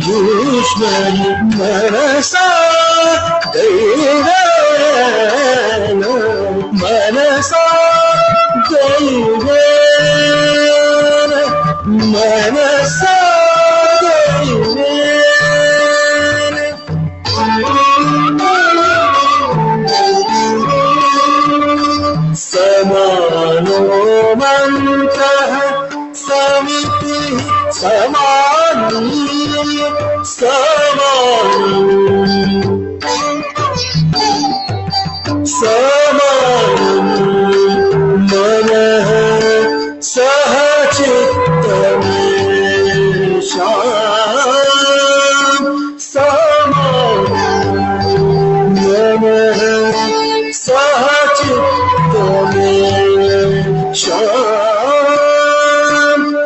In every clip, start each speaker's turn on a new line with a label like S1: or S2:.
S1: युष्मणि मनसा दैवेन मनसा दैवेन मनसा दैवेन समानो मन्त्रः समितिः समानी समानं मनः सह चित्तमेषाम् समानं मनः सह चित्तमेषाम्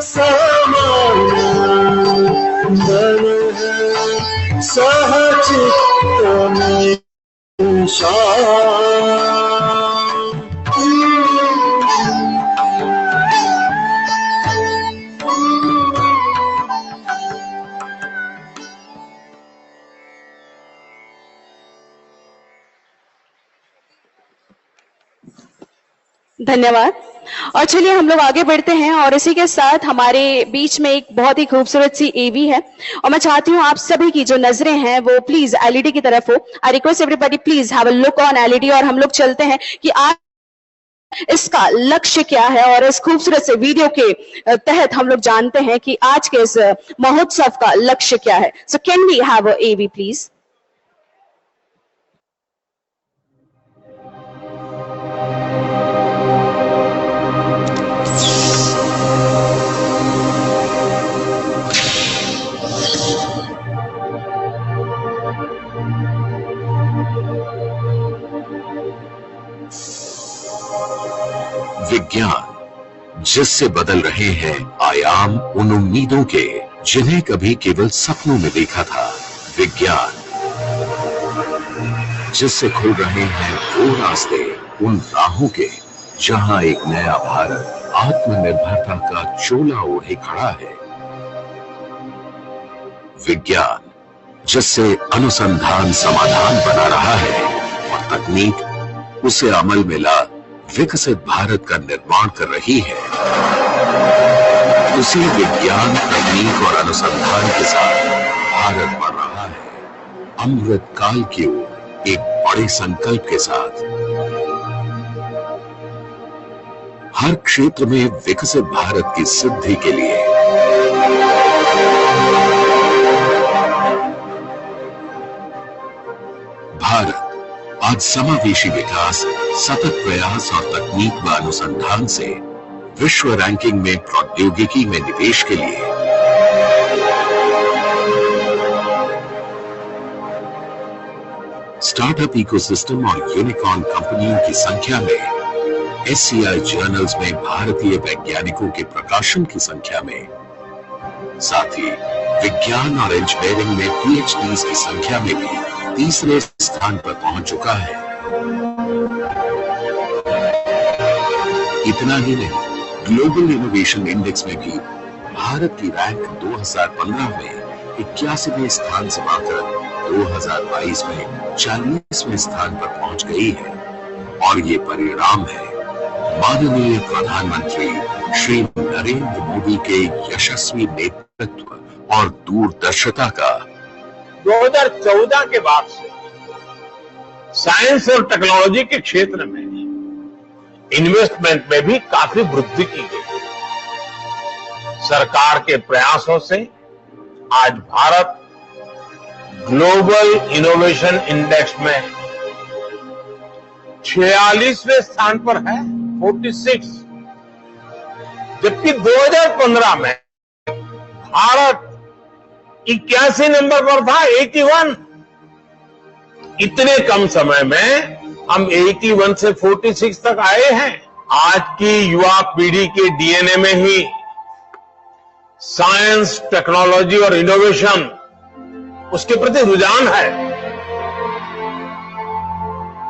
S1: समानं मनः सह चित्तमेषाम्।
S2: धन्यवाद। और चलिए हम लोग आगे बढ़ते हैं और इसी के साथ हमारे बीच में एक बहुत ही खूबसूरत सी एवी है और मैं चाहती हूँ आप सभी की जो नजरें हैं वो प्लीज एलईडी की तरफ हो। I request everybody please have a look on LED और हम लोग चलते हैं कि आज इसका लक्ष्य क्या है और इस खूबसूरत से वीडियो के तहत हम लोग जानते हैं कि आज के इस महोत्सव का लक्ष्य क्या है। So can we have a AV please.
S3: विज्ञान जिससे बदल रहे हैं आयाम उन उम्मीदों के जिन्हें कभी केवल सपनों में देखा था। विज्ञान जिससे खुल रहे हैं वो रास्ते उन राहों के जहां एक नया भारत आत्मनिर्भरता का चोला ओढ़े खड़ा है। विज्ञान जिससे अनुसंधान समाधान बना रहा है और तकनीक उसे अमल में ला विकसित भारत का निर्माण कर रही है। उसी विज्ञान तकनीक और अनुसंधान के साथ भारत बढ़ रहा है अमृत काल की ओर एक बड़े संकल्प के साथ। हर क्षेत्र में विकसित भारत की सिद्धि के लिए भारत आज समावेशी विकास, सतत प्रयास और तकनीक व अनुसंधान से विश्व रैंकिंग में प्रौद्योगिकी में निवेश के लिए स्टार्टअप इकोसिस्टम और यूनिकॉर्न कंपनियों की संख्या में, एससीआई जर्नल्स में भारतीय वैज्ञानिकों के प्रकाशन की संख्या में, साथ ही विज्ञान और इंजीनियरिंग में पीएचडीज की संख्या में भी तीसरे स्थान पर पहुंच चुका है। इतना ही नहीं, ग्लोबल इनोवेशन इंडेक्स में भी भारत की रैंक 2015 में 81वें स्थान से बढ़कर 2022 में 40वें स्थान पर पहुंच गई है। और ये परिणाम है माननीय प्रधानमंत्री श्री नरेंद्र मोदी के यशस्वी नेतृत्व और दूरदर्शिता का।
S4: 2014 के बाद से साइंस और टेक्नोलॉजी के क्षेत्र में इन्वेस्टमेंट में भी काफी वृद्धि की गई है। सरकार के प्रयासों से आज भारत ग्लोबल इनोवेशन इंडेक्स में 46वें स्थान पर है, 46, जबकि 2015 में भारत 81 नंबर पर था, 81। इतने कम समय में हम 81 से 46 तक आए हैं। आज की युवा पीढ़ी के डीएनए में ही साइंस, टेक्नोलॉजी और इनोवेशन उसके प्रति रुझान है।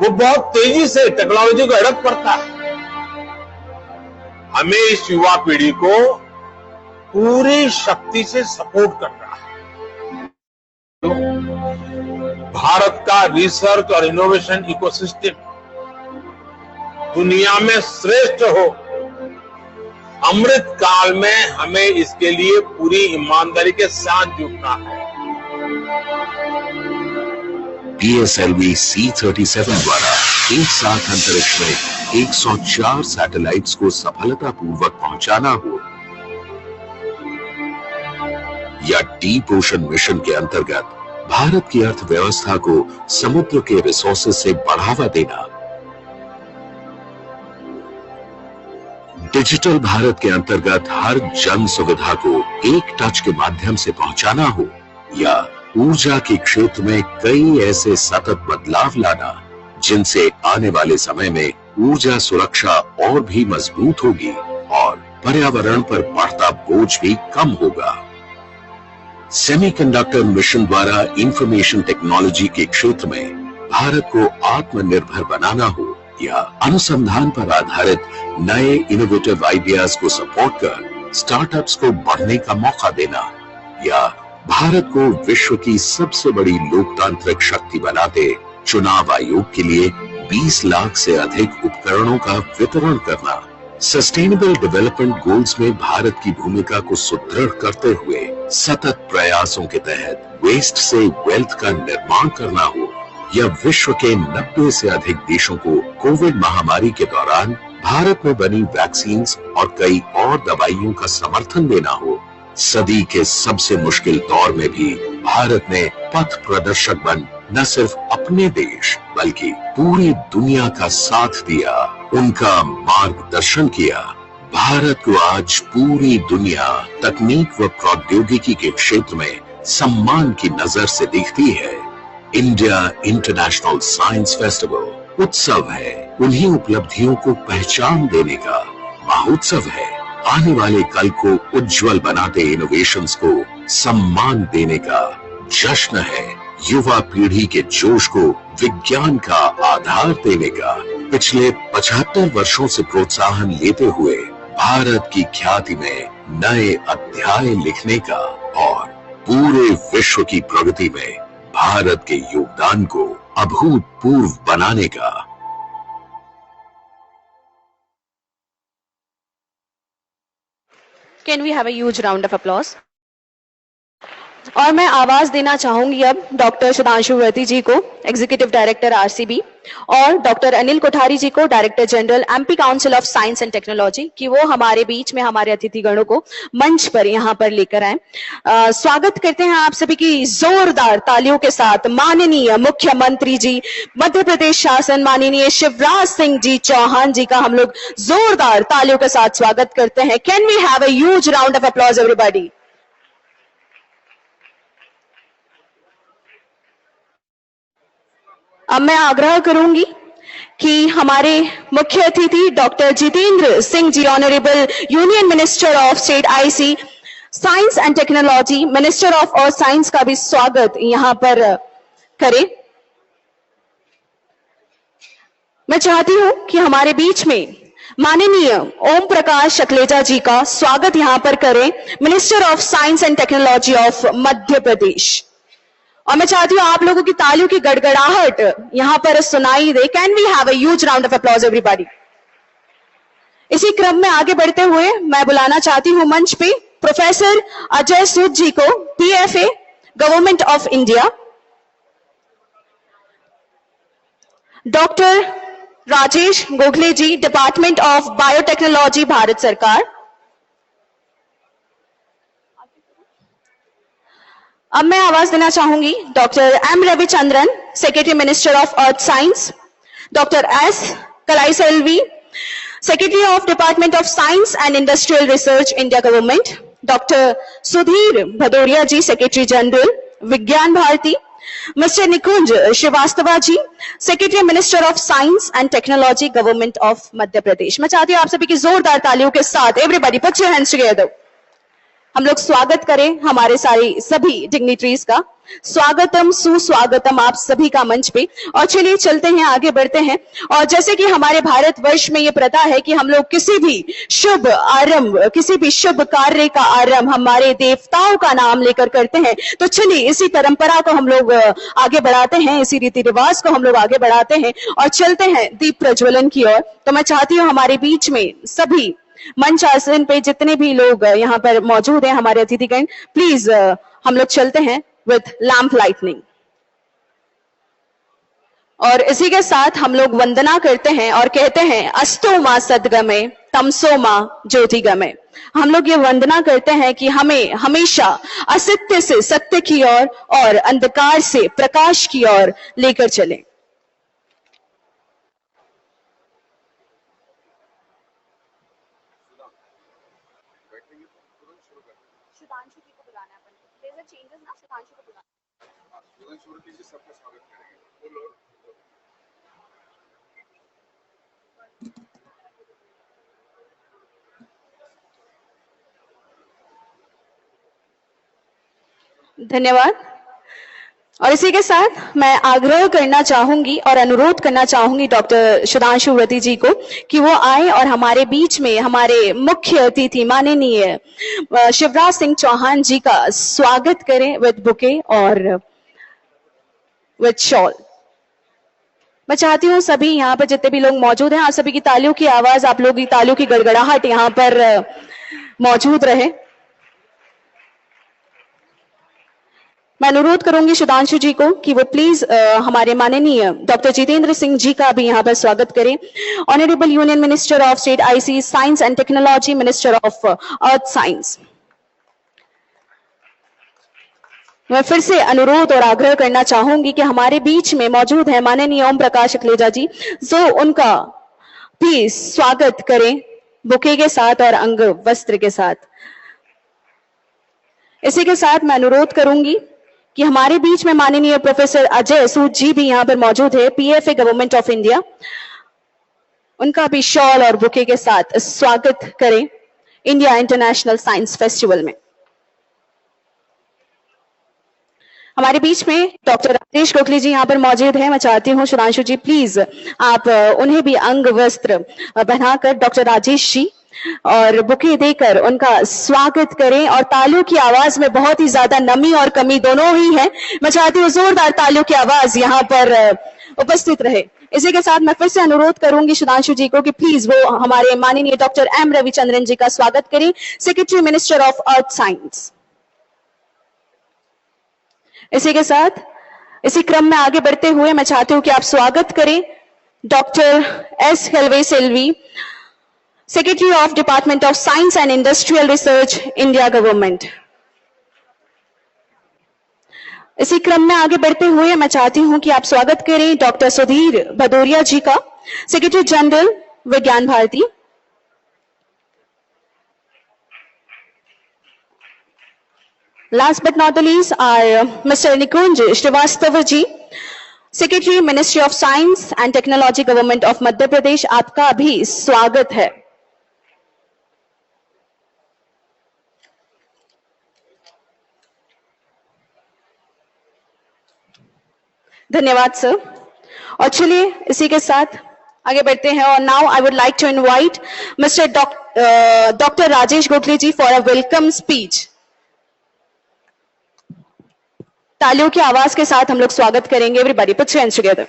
S4: वो बहुत तेजी से टेक्नोलॉजी को एडॉप्ट करता है। हमें इस युवा पीढ़ी को पूरी शक्ति से सपोर्ट कर रहा है। तो भारत का रिसर्च और इनोवेशन इकोसिस्टम दुनिया में श्रेष्ठ हो, अमृत काल में हमें इसके लिए पूरी ईमानदारी के साथ जुटना है।
S3: PSLV C-37 द्वारा एक साथ अंतरिक्ष में 104 सैटेलाइट्स को सफलतापूर्वक पहुंचाना हो, या डीप ओशन मिशन के अंतर्गत भारत की अर्थव्यवस्था को समुद्र के रिसोर्सेज से बढ़ावा देना, डिजिटल भारत के अंतर्गत हर जन सुविधा को एक टच के माध्यम से पहुंचाना हो, या ऊर्जा के क्षेत्र में कई ऐसे सतत बदलाव लाना जिनसे आने वाले समय में ऊर्जा सुरक्षा और भी मजबूत होगी और पर्यावरण पर पड़ता बोझ भी कम होगा। सेमीकंडक्टर मिशन द्वारा इंफॉर्मेशन टेक्नोलॉजी के क्षेत्र में भारत को आत्मनिर्भर बनाना हो, या अनुसंधान पर आधारित नए इनोवेटिव आइडियाज को सपोर्ट कर स्टार्टअप्स को बढ़ने का मौका देना, या भारत को विश्व की सबसे बड़ी लोकतांत्रिक शक्ति बनाते चुनाव आयोग के लिए 20 लाख से अधिक उपकरणों का वितरण करना, सस्टेनेबल डेवलपमेंट गोल्स में भारत की भूमिका को सुदृढ़ करते हुए सतत प्रयासों के तहत वेस्ट से वेल्थ का निर्माण करना हो, या विश्व के 90 से अधिक देशों को कोविड महामारी के दौरान भारत में बनी वैक्सीन और कई और दवाइयों का समर्थन देना हो, सदी के सबसे मुश्किल दौर में भी भारत ने पथ प्रदर्शक बन न सिर्फ अपने देश बल्कि पूरी दुनिया का साथ दिया, उनका मार्गदर्शन किया। भारत को आज पूरी दुनिया तकनीक व प्रौद्योगिकी के क्षेत्र में सम्मान की नजर से देखती है। इंडिया इंटरनेशनल साइंस फेस्टिवल उत्सव है, उन्हीं उपलब्धियों को पहचान देने का महोत्सव है, आने वाले कल को उज्जवल बनाते इनोवेशंस को सम्मान देने का जश्न है, युवा पीढ़ी के जोश को विज्ञान का आधार देने का, पिछले 75 वर्षों से प्रोत्साहन लेते हुए भारत की ख्याति में नए अध्याय लिखने का और पूरे विश्व की प्रगति में भारत के योगदान को अभूतपूर्व बनाने का।
S2: Can we have a huge round of applause? और मैं आवाज देना चाहूंगी अब डॉक्टर सुधांशु वर्ती जी को, एग्जीक्यूटिव डायरेक्टर आरसीबी, और डॉक्टर अनिल कोठारी जी को, director general MP council of science and technology, कि वो हमारे बीच में हमारे अतिथिगणों को मंच पर यहाँ पर लेकर आए। स्वागत करते हैं आप सभी की जोरदार तालियों के साथ माननीय मुख्यमंत्री जी मध्य प्रदेश शासन माननीय शिवराज सिंह जी चौहान जी का हम लोग जोरदार तालियों के साथ स्वागत करते हैं। Can we have a huge round of applause everybody? अब मैं आग्रह करूंगी कि हमारे मुख्य अतिथि doctor Jitendra Singh ji, honourable union minister of state IC science and technology, minister of earth science, का भी स्वागत यहां पर करें। मैं चाहती हूं कि हमारे बीच में माननीय ओम प्रकाश शक्लेजा जी का स्वागत यहां पर करें, minister of science and technology of Madhya Pradesh. और मैं चाहती हूं आप लोगों की तालियों की गड़गड़ाहट यहां पर सुनाई दे। Can we have a huge round of applause everybody? इसी क्रम में आगे बढ़ते हुए मैं बुलाना चाहती हूं मंच पे प्रोफेसर अजय सूद जी को, PFA, government of India, doctor Rajesh Gokhale ji, department of biotechnology, Bharat सरकार। अब मैं आवाज देना चाहूंगी doctor M Ravichandran, secretary minister of earth science, doctor S Kalaiselvi, secretary of department of science and industrial research, India government, doctor Sudhir Bhadauria ji, secretary general, Vigyan Bharati, mister Nikunj Srivastava ji, secretary minister of science and technology, government of Madhya Pradesh. मैं चाहती हूं आप सभी की जोरदार तालियों के साथ, everybody put your hands together. हम लोग स्वागत करें हमारे सारे सभी डिग्निटरीज का। स्वागतम सुस्वागतम आप सभी का मंच पे। और चलिए चलते हैं, आगे बढ़ते हैं। और जैसे कि हमारे भारतवर्ष में ये प्रथा है कि हम लोग किसी भी शुभ आरंभ, किसी भी शुभ कार्य का आरंभ हमारे देवताओं का नाम लेकर करते हैं। तो चलिए इसी परंपरा को हम लोग आगे बढ़ाते हैं, इसी रीति रिवाज को हम लोग आगे बढ़ाते हैं और चलते हैं दीप प्रज्वलन की ओर। तो मैं चाहती हूँ हमारे बीच में सभी मंच आसन पे जितने भी लोग यहाँ पर मौजूद हैं, हमारे अतिथिगण, प्लीज हम लोग चलते हैं विथ लैंप लाइटनिंग। और इसी के साथ हम लोग वंदना करते हैं और कहते हैं अस्तो मां सद्गमे तमसो मां ज्योतिगमे। हम लोग ये वंदना करते हैं कि हमें हमेशा असत्य से सत्य की ओर और अंधकार से प्रकाश की ओर लेकर चलें। सुधांशु जी को बुलाना है, अपन चेंजेस ना, सुधांशु को बुलाना। सबका स्वागत करेंगे। धन्यवाद। और इसी के साथ मैं आग्रह करना चाहूंगी और अनुरोध करना चाहूंगी डॉक्टर सुधांशु व्रती जी को कि वो आए और हमारे बीच में हमारे मुख्य अतिथि माननीय शिवराज सिंह चौहान जी का स्वागत करें विद बुके और विद शॉल। मैं चाहती हूँ सभी यहाँ पर जितने भी लोग मौजूद हैं, आप सभी की तालियों की आवाज, आप लोगों की तालियों की गड़गड़ाहट यहाँ पर मौजूद रहे। मैं अनुरोध करूंगी सुधांशु जी को कि वो प्लीज हमारे माननीय डॉक्टर जितेंद्र सिंह जी का भी यहाँ पर स्वागत करें। Honourable union minister of state IC science and technology, minister of earth science. मैं फिर से अनुरोध और आग्रह करना चाहूंगी कि हमारे बीच में मौजूद है माननीय ओम प्रकाश अखलेजा जी, जो उनका प्लीज स्वागत करें बुके के साथ और अंग वस्त्र के साथ। इसी के साथ मैं अनुरोध करूंगी कि हमारे बीच में माननीय प्रोफेसर अजय सूद जी भी यहाँ पर मौजूद है, पीएफए गवर्नमेंट ऑफ इंडिया, उनका भी शॉल और बुके के साथ स्वागत करें इंडिया इंटरनेशनल साइंस फेस्टिवल में। हमारे बीच में डॉक्टर राजेश गोखले जी यहाँ पर मौजूद है। मैं चाहती हूँ सुधांशु जी प्लीज आप उन्हें भी अंग वस्त्र पहनाकर डॉक्टर राजेश जी और बुके देकर उनका स्वागत करें। और तालियों की आवाज में बहुत ही ज्यादा नमी और कमी दोनों ही है। मैं चाहती हूँ जोरदार तालियों की आवाज यहाँ पर उपस्थित रहे। इसी के साथ मैं फिर से अनुरोध करूंगी सुधांशु जी को कि प्लीज वो हमारे माननीय डॉक्टर एम रविचंद्रन जी का स्वागत करें, secretary minister of earth science. इसी के साथ इसी क्रम में आगे बढ़ते हुए मैं चाहती हूं कि आप स्वागत करें डॉक्टर एस हेलवे Selvi, secretary of department of science and industrial research, India government. इसी क्रम में आगे बढ़ते हुए मैं चाहती हूं कि आप स्वागत करें डॉक्टर सुधीर भदौरिया जी का, secretary general Vigyan Bharti. Last but not the least are Mr. Nikunj Srivastava ji, Secretary Ministry of Science and Technology Government of Madhya Pradesh। आपका भी स्वागत है। धन्यवाद सर। और चलिए इसी के साथ आगे बढ़ते हैं। और now I would like to invite mister doctor Rajesh Gokhale ji for a welcome speech. तालियों की आवाज के साथ हम लोग स्वागत करेंगे। Everybody put your hands together.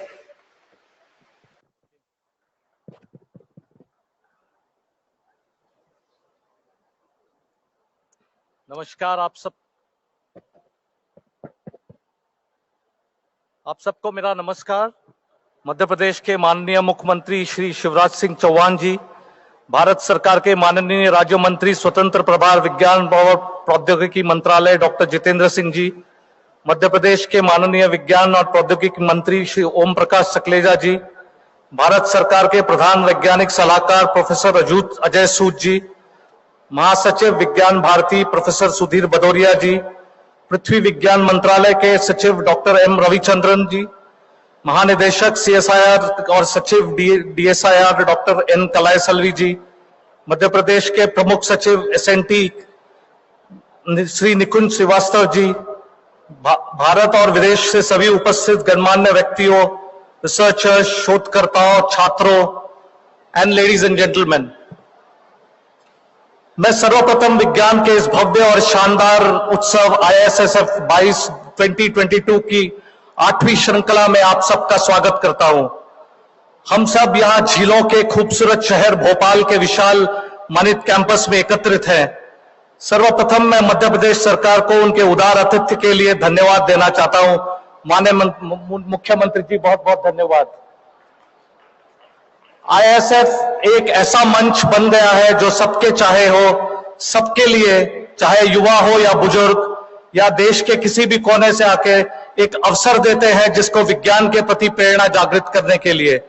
S5: नमस्कार आप सबको मेरा नमस्कार। मध्य प्रदेश के माननीय मुख्यमंत्री श्री शिवराज सिंह चौहान जी, भारत सरकार के माननीय राज्य मंत्री स्वतंत्र प्रभार विज्ञान और प्रौद्योगिकी मंत्रालय डॉक्टर जितेंद्र सिंह जी, मध्य प्रदेश के माननीय विज्ञान और प्रौद्योगिकी मंत्री श्री ओम प्रकाश अखलेजा जी, भारत सरकार के प्रधान वैज्ञानिक सलाहकार प्रोफेसर अजय सूद जी, महासचिव विज्ञान भारती प्रोफेसर सुधीर भदौरिया जी, पृथ्वी विज्ञान मंत्रालय के सचिव डॉक्टर एम रविचंद्रन जी, महानिदेशक CSIR और सचिव DSIR डॉक्टर N कलायसल्वी जी, मध्य प्रदेश के प्रमुख सचिव SNT श्री निकुंज श्रीवास्तव जी, भारत और विदेश से सभी उपस्थित गणमान्य व्यक्तियों, रिसर्चर्स, शोधकर्ताओं, छात्रों एंड लेडीज एंड जेंटलमैन, मैं सर्वप्रथम विज्ञान के इस भव्य और शानदार उत्सव IISF 2022 की 8वीं श्रृंखला में आप सबका स्वागत करता हूं। हम सब यहां झीलों के खूबसूरत शहर भोपाल के विशाल मानित कैंपस में एकत्रित हैं। सर्वप्रथम मैं मध्य प्रदेश सरकार को उनके उदार आतिथ्य के लिए धन्यवाद देना चाहता हूं। माननीय मुख्यमंत्री जी, बहुत बहुत धन्यवाद। IISF एक ऐसा मंच बन गया है जो सबके चाहे हो, सबके लिए, चाहे युवा हो या बुजुर्ग या देश के किसी भी कोने से आके एक अवसर देते हैं जिसको विज्ञान के प्रति प्रेरणा जागृत करने के लिए।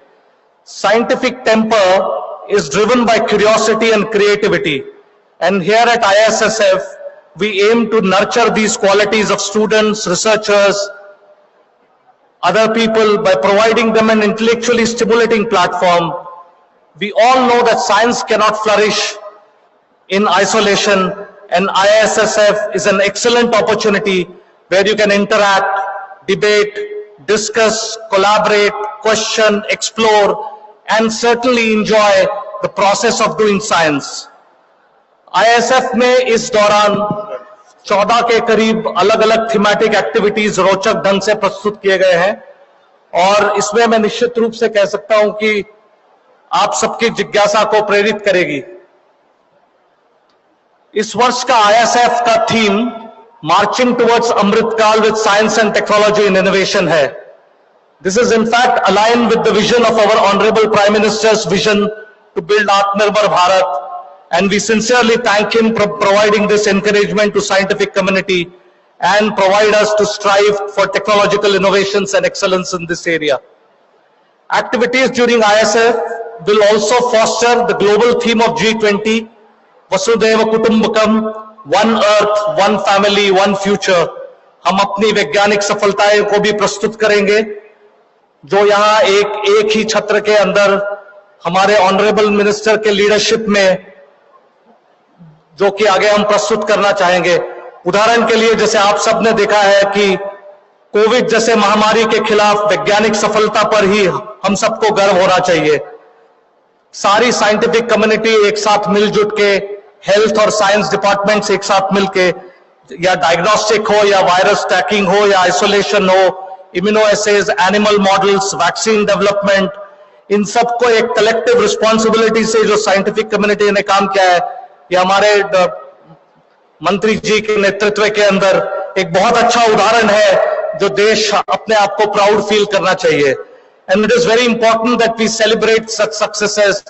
S5: Scientific temper is driven by curiosity and creativity, and here at IISF we aim to nurture these qualities of students, researchers, other people by providing them an intellectually stimulating platform. We all know that science cannot flourish in isolation, and IISF is an excellent opportunity where you can interact, debate, discuss, collaborate, question, explore, and certainly enjoy the process of doing science. IISF में इस दौरान 14 के करीब अलग अलग thematic activities रोचक ढंग से प्रस्तुत किए गए हैं, और इसमें मैं निश्चित रूप से कह सकता हूं कि आप सबकी जिज्ञासा को प्रेरित करेगी। इस वर्ष का IISF का theme marching towards Amrit Kaal with science and technology in innovation है। This is in fact align with the vision of our honourable prime minister's vision to build Atmanirbhar Bharat, and we sincerely thank him for providing this encouragement to scientific community and provide us to strive for technological innovations and excellence in this area. Activities during IISF will also foster the global theme of G20, Vasudhaiva Kutumbakam, One Earth, One Family, One Future. हम अपनी वैज्ञानिक सफलताएं को भी प्रस्तुत करेंगे, जो यहाँ एक ही छत्र के अंदर हमारे ऑनरेबल मिनिस्टर के लीडरशिप में जो कि आगे हम प्रस्तुत करना चाहेंगे। उदाहरण के लिए, जैसे आप सबने देखा है कि कोविड जैसे महामारी के खिलाफ वैज्ञानिक सफलता पर ही हम सबको गर्व होना चाहिए। सारी साइंटिफिक कम्युनिटी एक साथ मिलजुट के, हेल्थ और साइंस डिपार्टमेंट्स एक साथ मिलके, या डायग्नोस्टिक हो या वायरस ट्रैकिंग हो या आइसोलेशन हो, immuno assays, animal models, vaccine development, इन सबको एक कलेक्टिव रिस्पॉन्सिबिलिटी से जो साइंटिफिक कम्युनिटी ने काम किया है, ये हमारे मंत्री जी के नेतृत्व के अंदर एक बहुत अच्छा उदाहरण है जो देश अपने आप को प्राउड फील करना चाहिए। And it is very important that we celebrate such successes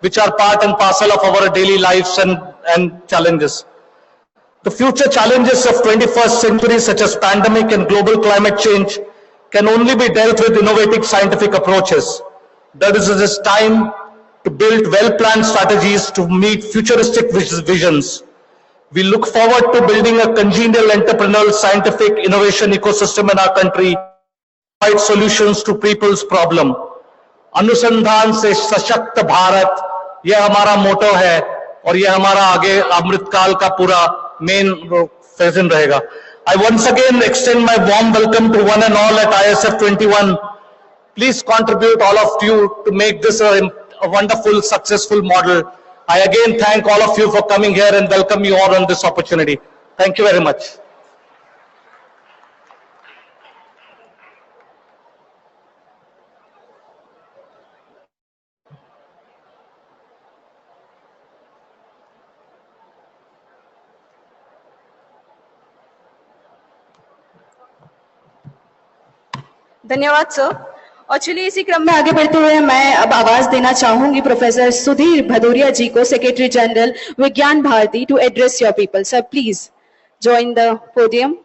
S5: which are part and parcel of our daily lives and challenges. The future challenges of 21st century, such as pandemic and global climate change, can only be dealt with innovative scientific approaches. That is, it is time to build well-planned strategies to meet futuristic visions. We look forward to building a congenial entrepreneurial scientific innovation ecosystem in our country, provide solutions to people's problem. अनुसंधान से सशक्त भारत, यह हमारा मोटो है और यह हमारा आगे अमृतकाल का पूरा मेन विजन रहेगा। I once again extend my warm welcome to one and all at IISF 21. Please contribute, all of you, to make this a wonderful, successful model. I again thank all of you for coming here and welcome you all on this opportunity. Thank you very much.
S2: धन्यवाद sir. और चलिए इसी क्रम में आगे बढ़ते हुए मैं अब आवाज देना चाहूंगी प्रोफेसर सुधीर भदौरिया जी को, secretary general Vigyan Bharati, to address your people. Sir please join the podium.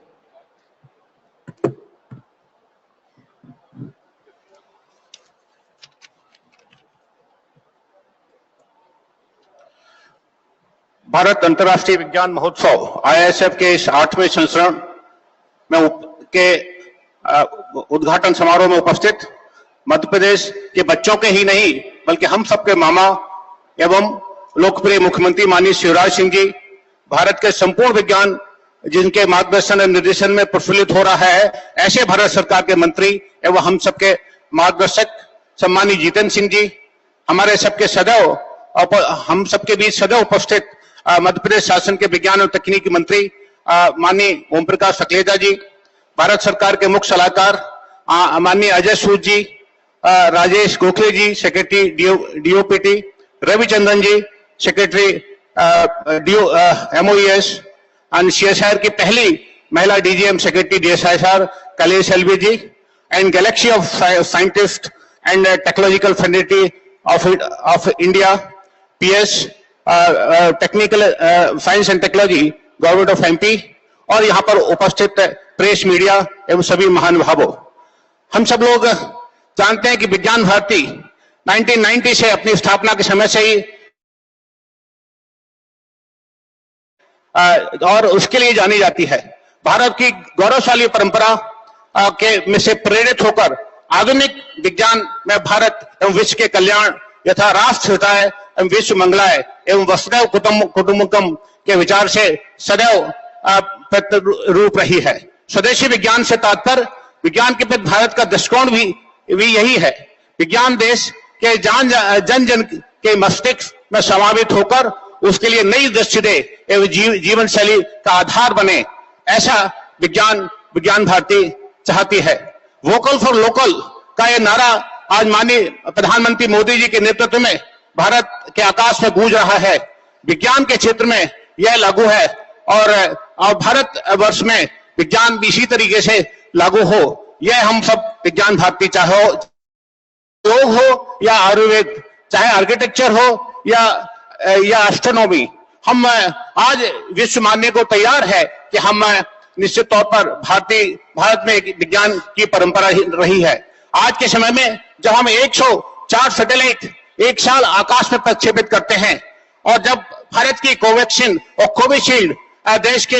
S6: Bharat Antarrashtriya Vigyan महोत्सव IISF के इस 8वें संस्करण में के उद्घाटन समारोह में उपस्थित मध्य प्रदेश के बच्चों के ही नहीं बल्कि हम सबके मामा एवं लोकप्रिय मुख्यमंत्री माननीय शिवराज सिंह जी, भारत के संपूर्ण विज्ञान जिनके मार्गदर्शन और निर्देशन में प्रफुल्लित हो रहा है, ऐसे भारत सरकार के मंत्री एवं हम सबके मार्गदर्शक सम्मानित जितेंद्र सिंह जी, हमारे सबके सदैव हम सबके बीच सदैव उपस्थित मध्य प्रदेश शासन के विज्ञान और तकनीकी मंत्री माननीय ओम प्रकाश सकलेचा जी, भारत सरकार के मुख्य सलाहकार माननीय Ajay Sood ji, Rajesh Gokhale ji, secretary DOPT, Ravichandran ji, secretary MOES, and CSIR की पहली महिला DGM secretary DSIR Kalaiselvi ji, and galaxy of scientists and technological fraternity of India, PS, technical science and technology government of MP, और यहाँ पर उपस्थित प्रेस मीडिया एवं सभी महानुभावों, हम सब लोग जानते हैं कि विज्ञान भारती 1990 से अपनी स्थापना के समय से ही और उसके लिए जानी जाती है। भारत की गौरवशाली परंपरा के में से प्रेरित होकर आधुनिक विज्ञान में भारत एवं विश्व के कल्याण यथा राष्ट्र हिताय एवं विश्व मंगलाय एवं वसुधैव कुटुंबकम के विचार से सदैव प्रतिरूप रही है। स्वदेशी विज्ञान से तात्पर्य विज्ञान के प्रति भारत का दृष्टिकोण भी यही है। विज्ञान देश के जन जन के मस्तिष्क में समावित होकर उसके लिए नई दृष्टि दे एवं जीवन शैली का आधार बने, ऐसा विज्ञान भारती चाहती है। वोकल फॉर लोकल का यह नारा आज माननीय प्रधानमंत्री मोदी जी के नेतृत्व में भारत के आकाश में गूंज रहा है। विज्ञान के क्षेत्र में यह लागू है और भारत वर्ष में विज्ञान भी इसी तरीके से लागू हो, यह हम सब विज्ञान भारती, चाहे योग हो या आयुर्वेद, चाहे आर्किटेक्चर हो या एस्ट्रोनॉमी, हम आज विश्व मानने को तैयार है कि हम निश्चित तौर पर भारत में विज्ञान की परंपरा रही है। आज के समय में जब हम 104 सैटेलाइट एक साल आकाश में प्रक्षेपित करते हैं और जब भारत की कोवैक्सीन और कोविशील्ड देश के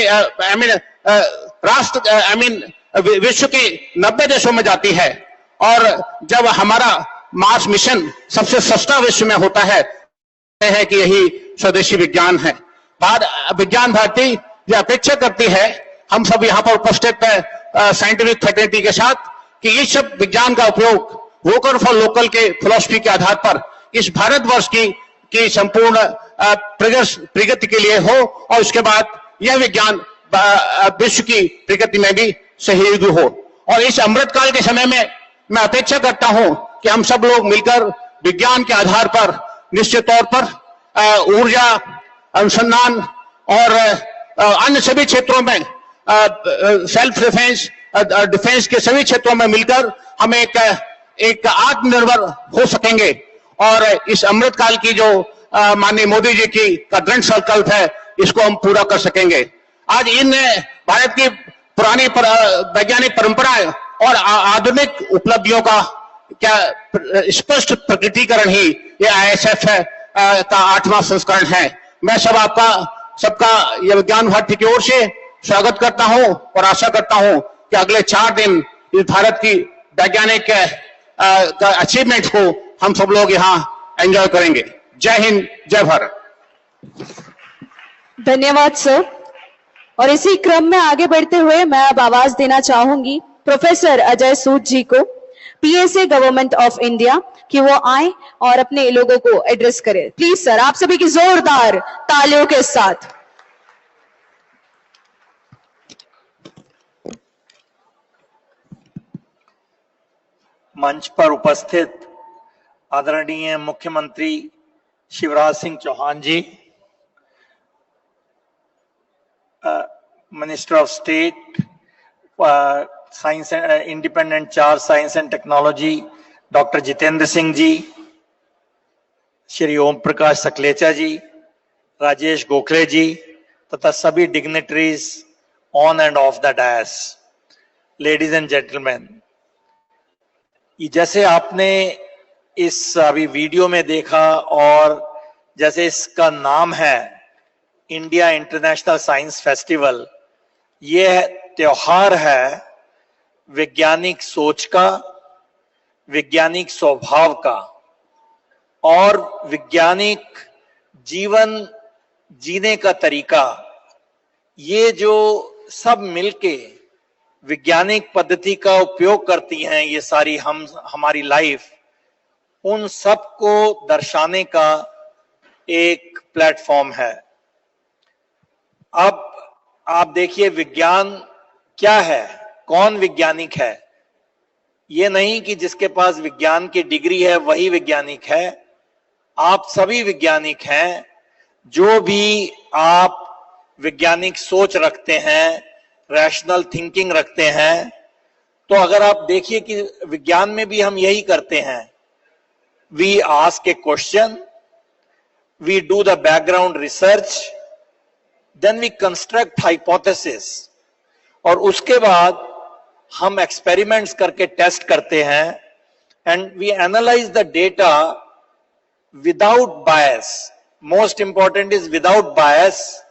S6: विश्व के 90 देशों में जाती है और जब हमारा मार्स मिशन सबसे सस्ता विश्व में होता है कि यही स्वदेशी विज्ञान है। विज्ञान भारती यह अपेक्षा करती है हम सब यहाँ पर उपस्थित साइंटिफिक फ्रेटर्निटी के साथ कि इस सब विज्ञान का उपयोग वोकल फॉर लोकल के फिलॉसफी के आधार पर इस भारतवर्ष की संपूर्ण प्रगति के लिए हो और उसके बाद यह विज्ञान विश्व की प्रगति में भी सहयोगी हो। और इस अमृतकाल के समय में मैं अपेक्षा करता हूं कि हम सब लोग मिलकर विज्ञान के आधार पर निश्चित तौर पर ऊर्जा, अनुसंधान और अन्य सभी क्षेत्रों में सेल्फ डिफेंस के सभी क्षेत्रों में मिलकर हम एक आत्मनिर्भर हो सकेंगे और इस अमृतकाल की जो माननीय मोदी जी की का दृढ़ संकल्प है इसको हम पूरा कर सकेंगे। आज इन भारत की पुरानी वैज्ञानिक परंपराएं और आधुनिक उपलब्धियों का क्या स्पष्ट प्रकटीकरण ही ये ISF का 8वां संस्करण है। मैं सबका यह विज्ञान भारती की ओर से स्वागत करता हूं और आशा करता हूं कि अगले 4 दिन इस भारत की वैज्ञानिक अचीवमेंट को हम सब लोग यहाँ एंजॉय करेंगे। जय हिंद, जय भारत।
S2: धन्यवाद सर। और इसी क्रम में आगे बढ़ते हुए मैं अब आवाज देना चाहूंगी प्रोफेसर अजय सूद जी को, PSA गवर्नमेंट ऑफ इंडिया, कि वो आए और अपने लोगों को एड्रेस करें। प्लीज सर, आप सभी की जोरदार तालियों के साथ।
S7: मंच पर उपस्थित आदरणीय मुख्यमंत्री Shivraj Singh Chouhan ji, minister of state science independent charge science and technology doctor Jitendra Singh ji, Shri Om Prakash Sakhlecha ji, Rajesh Gokhale ji तथा सभी dignitaries on and off the dais, ladies and gentleman, जैसे आपने इस अभी वीडियो में देखा और जैसे इसका नाम है इंडिया इंटरनेशनल साइंस फेस्टिवल, यह त्योहार है वैज्ञानिक सोच का, वैज्ञानिक स्वभाव का और वैज्ञानिक जीवन जीने का तरीका ये जो सब मिलके वैज्ञानिक पद्धति का उपयोग करती हैं, ये सारी हमारी लाइफ, उन सब को दर्शाने का एक प्लेटफॉर्म है। अब आप देखिए विज्ञान क्या है, कौन वैज्ञानिक है। ये नहीं कि जिसके पास विज्ञान की डिग्री है वही वैज्ञानिक है। आप सभी वैज्ञानिक हैं। जो भी आप वैज्ञानिक सोच रखते हैं, रैशनल थिंकिंग रखते हैं, तो अगर आप देखिए कि विज्ञान में भी हम यही करते हैं। We ask a question, we do the background research, then we construct hypothesis, और उसके बाद हम एक्सपेरिमेंट्स करके टेस्ट करते हैं, and we analyse the data without bias. Most important is without bias,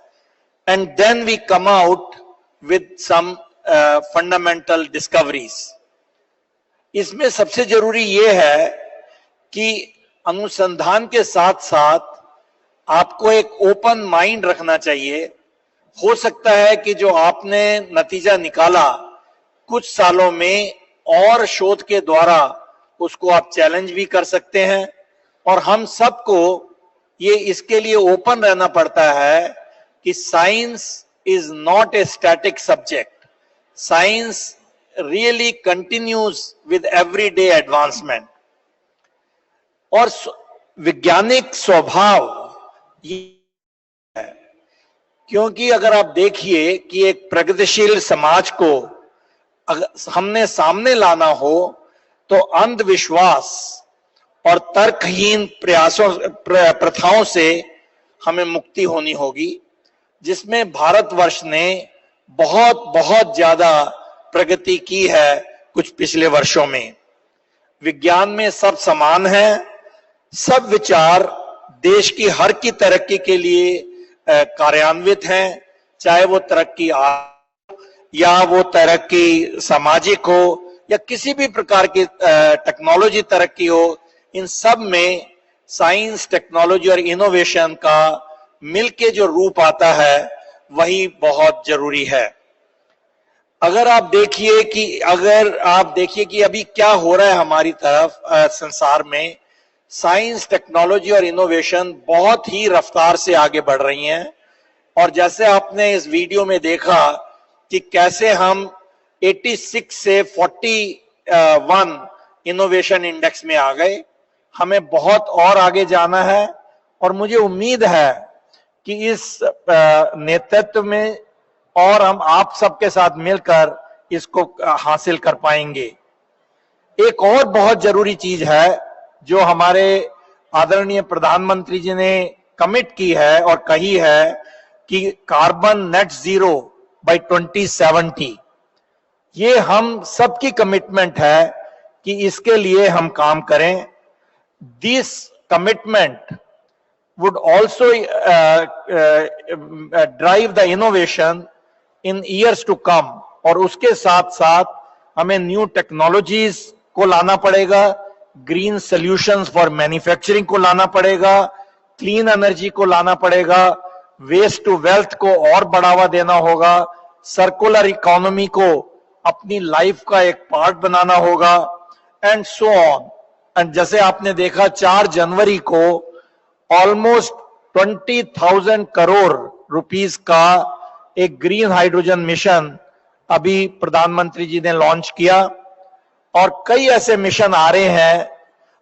S7: and then we come out with some fundamental discoveries. इसमें सबसे जरूरी यह है कि अनुसंधान के साथ साथ आपको एक ओपन माइंड रखना चाहिए। हो सकता है कि जो आपने नतीजा निकाला कुछ सालों में और शोध के द्वारा उसको आप चैलेंज भी कर सकते हैं, और हम सबको ये इसके लिए ओपन रहना पड़ता है कि science is not a static subject. Science really continues with everyday advancement. और वैज्ञानिक स्वभाव ये है, क्योंकि अगर आप देखिए कि एक प्रगतिशील समाज को अगर हमने सामने लाना हो तो अंधविश्वास और तर्कहीन प्रथाओं से हमें मुक्ति होनी होगी, जिसमें भारतवर्ष ने बहुत बहुत ज्यादा प्रगति की है कुछ पिछले वर्षों में। विज्ञान में सब समान है, सब विचार देश की हर की तरक्की के लिए कार्यान्वित हैं, चाहे वो तरक्की या वो तरक्की सामाजिक हो या किसी भी प्रकार की टेक्नोलॉजी तरक्की हो। इन सब में साइंस, टेक्नोलॉजी और इनोवेशन का मिलके जो रूप आता है वही बहुत जरूरी है। अगर आप देखिए कि अभी क्या हो रहा है हमारी तरफ संसार में, साइंस, टेक्नोलॉजी और इनोवेशन बहुत ही रफ्तार से आगे बढ़ रही हैं। और जैसे आपने इस वीडियो में देखा कि कैसे हम 86 से 41 इनोवेशन इंडेक्स में आ गए, हमें बहुत और आगे जाना है। और मुझे उम्मीद है कि इस नेतृत्व में और हम आप सबके साथ मिलकर इसको हासिल कर पाएंगे। एक और बहुत जरूरी चीज है जो हमारे आदरणीय प्रधानमंत्री जी ने कमिट की है और कही है कि कार्बन नेट जीरो बाय 2070। ये हम सबकी कमिटमेंट है कि इसके लिए हम काम करें। This commitment would also drive the innovation in years to come। और उसके साथ साथ हमें न्यू टेक्नोलॉजीज को लाना पड़ेगा, ग्रीन सॉल्यूशंस फॉर मैन्युफैक्चरिंग को लाना पड़ेगा, क्लीन एनर्जी को लाना पड़ेगा, वेस्ट टू वेल्थ को और बढ़ावा देना होगा, सर्कुलर इकोनॉमी को अपनी लाइफ का एक पार्ट बनाना होगा, एंड सो ऑन। एंड जैसे आपने देखा 4 जनवरी को ऑलमोस्ट 20,000 करोड़ रुपीस का एक ग्रीन हाइड्रोजन मिशन अभी प्रधानमंत्री जी ने लॉन्च किया, और कई ऐसे मिशन आ रहे हैं।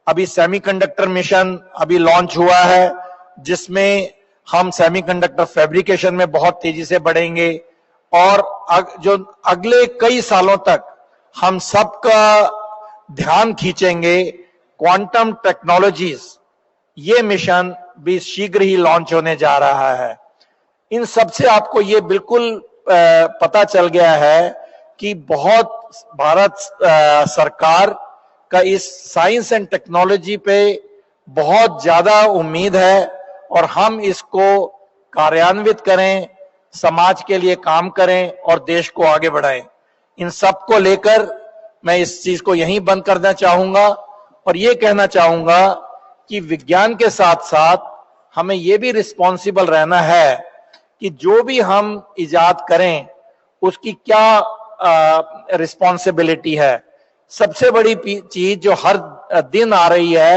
S7: अभी सेमीकंडक्टर मिशन अभी लॉन्च हुआ है, जिसमें हम सेमीकंडक्टर फैब्रिकेशन में बहुत तेजी से बढ़ेंगे, और जो अगले कई सालों तक हम सबका ध्यान खींचेंगे क्वांटम टेक्नोलॉजीज। ये मिशन भी शीघ्र ही लॉन्च होने जा रहा है। इन सब से आपको ये बिल्कुल पता चल गया है कि बहुत भारत सरकार का इस साइंस एंड टेक्नोलॉजी पे बहुत ज्यादा उम्मीद है, और हम इसको कार्यान्वित करें, समाज के लिए काम करें और देश को आगे बढ़ाएं। इन सब को लेकर मैं इस चीज को यहीं बंद करना चाहूंगा, और ये कहना चाहूंगा कि विज्ञान के साथ साथ हमें ये भी रिस्पॉन्सिबल रहना है कि जो भी हम इजाद करें उसकी क्या रिस्पॉन्सिबिलिटी है। सबसे बड़ी चीज जो हर दिन आ रही है,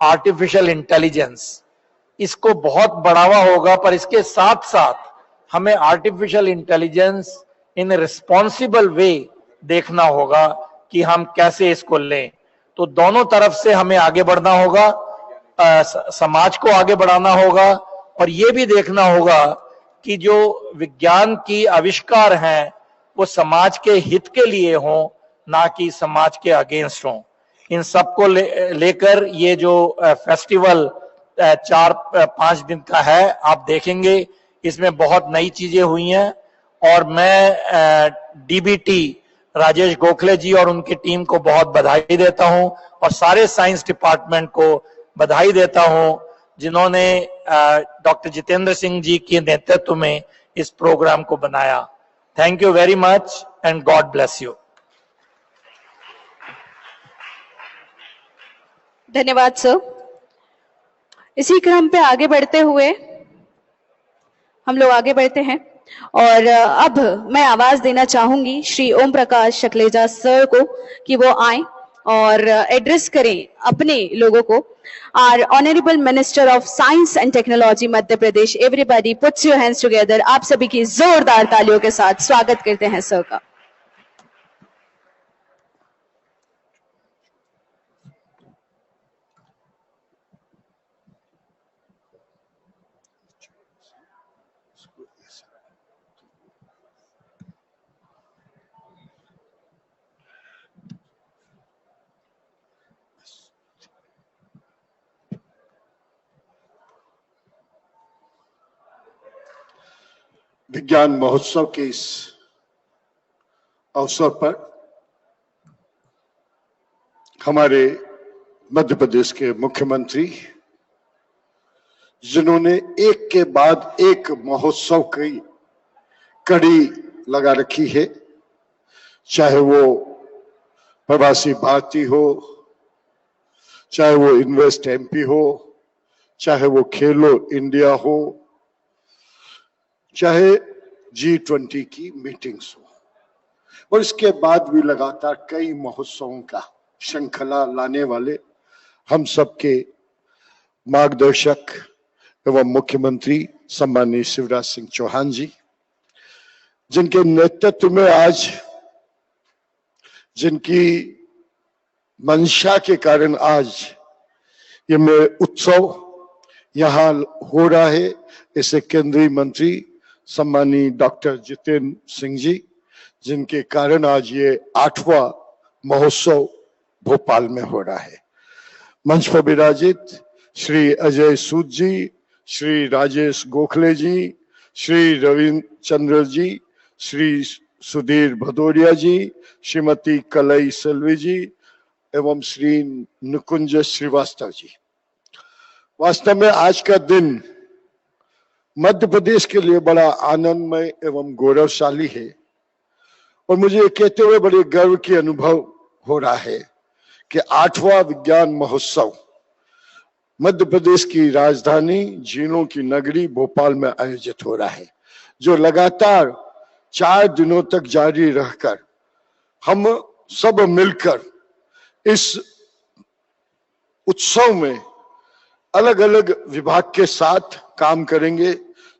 S7: आर्टिफिशियल इंटेलिजेंस, इसको बहुत बढ़ावा होगा, पर इसके साथ साथ हमें आर्टिफिशियल इंटेलिजेंस इन रिस्पॉन्सिबल वे देखना होगा कि हम कैसे इसको लें। तो दोनों तरफ से हमें आगे बढ़ना होगा, समाज को आगे बढ़ाना होगा, और ये भी देखना होगा कि जो विज्ञान की आविष्कार हैं वो समाज के हित के लिए हों, ना कि समाज के अगेंस्ट हों। इन सबको लेकर ये जो फेस्टिवल 4-5 दिन का है, आप देखेंगे इसमें बहुत नई चीजें हुई हैं। और मैं डीबीटी राजेश गोखले जी और उनकी टीम को बहुत बधाई देता हूं, और सारे साइंस डिपार्टमेंट को बधाई देता हूं जिन्होंने डॉक्टर जितेंद्र सिंह जी के नेतृत्व में इस प्रोग्राम को बनाया। Thank you very much and God bless you.
S2: धन्यवाद सर। इसी क्रम पे आगे बढ़ते हुए हम लोग आगे बढ़ते हैं, और अब मैं आवाज देना चाहूंगी श्री ओम प्रकाश शकलेजा सर को कि वो आए और एड्रेस करें अपने लोगों को। Are honourable minister of science and technology Madhya Pradesh, everybody puts your hands together. आप सभी की जोरदार तालियों के साथ स्वागत करते हैं सर का।
S1: विज्ञान महोत्सव के इस अवसर पर हमारे मध्य प्रदेश के मुख्यमंत्री, जिन्होंने एक के बाद एक महोत्सव की कड़ी लगा रखी है, चाहे वो प्रवासी भारतीय हो, चाहे वो इन्वेस्ट एमपी हो, चाहे वो खेलो इंडिया हो, चाहे G20 की मीटिंग्स हो, और इसके बाद भी लगातार कई महोत्सवों का श्रृंखला लाने वाले हम सबके मार्गदर्शक एवं मुख्यमंत्री सम्माननीय शिवराज सिंह चौहान जी, जिनके नेतृत्व में आज, जिनकी मंशा के कारण आज ये में उत्सव यहाँ हो रहा है, इसे केंद्रीय मंत्री सम्माननीय डॉक्टर जितेंद्र सिंह जी, जिनके कारण आज ये 8वां महोत्सव भोपाल में हो रहा है। मंच पर विराजित श्री अजय सूद जी, श्री राजेश गोखले जी, श्री रविंद्र चंद्र जी, श्री सुधीर भदौरिया जी, श्रीमती कलई सेल्वी जी एवं श्री निकुंज श्रीवास्तव जी। वास्तव में आज का दिन मध्य प्रदेश के लिए बड़ा आनंदमय एवं गौरवशाली है, और मुझे ये कहते हुए बड़े गर्व की अनुभव हो रहा है कि 8वां विज्ञान महोत्सव मध्य प्रदेश की राजधानी, झीलों की नगरी भोपाल में आयोजित हो रहा है, जो लगातार 4 दिनों तक जारी रहकर हम सब मिलकर इस उत्सव में अलग अलग विभाग के साथ काम करेंगे,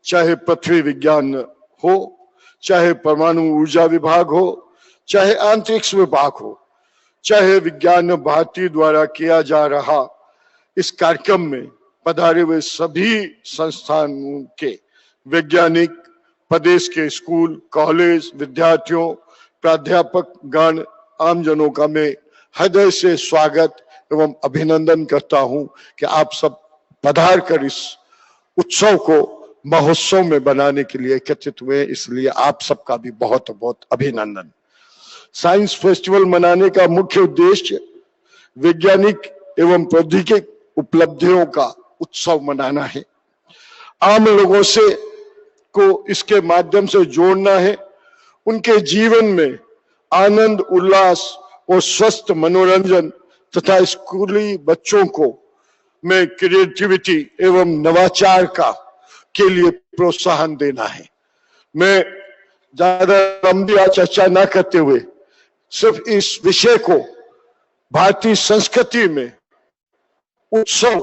S1: चाहे पृथ्वी विज्ञान हो, चाहे परमाणु ऊर्जा विभाग हो, चाहे अंतरिक्ष विभाग हो, चाहे विज्ञान भारती द्वारा किया जा रहा इस कार्यक्रम में पधारे हुए सभी संस्थानों के वैज्ञानिक, प्रदेश के स्कूल कॉलेज, विद्यार्थियों, प्राध्यापक गण, आमजनों का मैं हृदय से स्वागत एवं अभिनंदन करता हूं कि आप सब पधार कर इस उत्सव को महोत्सव में बनाने के लिए एकत्रित हुए, इसलिए आप सबका भी बहुत बहुत अभिनंदन। साइंस फेस्टिवल मनाने का मुख्य उद्देश्य वैज्ञानिक एवं प्रौद्योगिकी उपलब्धियों का उत्सव मनाना है, आम लोगों से को इसके माध्यम से जोड़ना है, उनके जीवन में आनंद, उल्लास और स्वस्थ मनोरंजन तथा स्कूली बच्चों को में क्रिएटिविटी एवं नवाचार का के लिए प्रोत्साहन देना है। मैं ज्यादा लंबी चर्चा न करते हुए सिर्फ इस विषय को भारतीय संस्कृति में उत्सव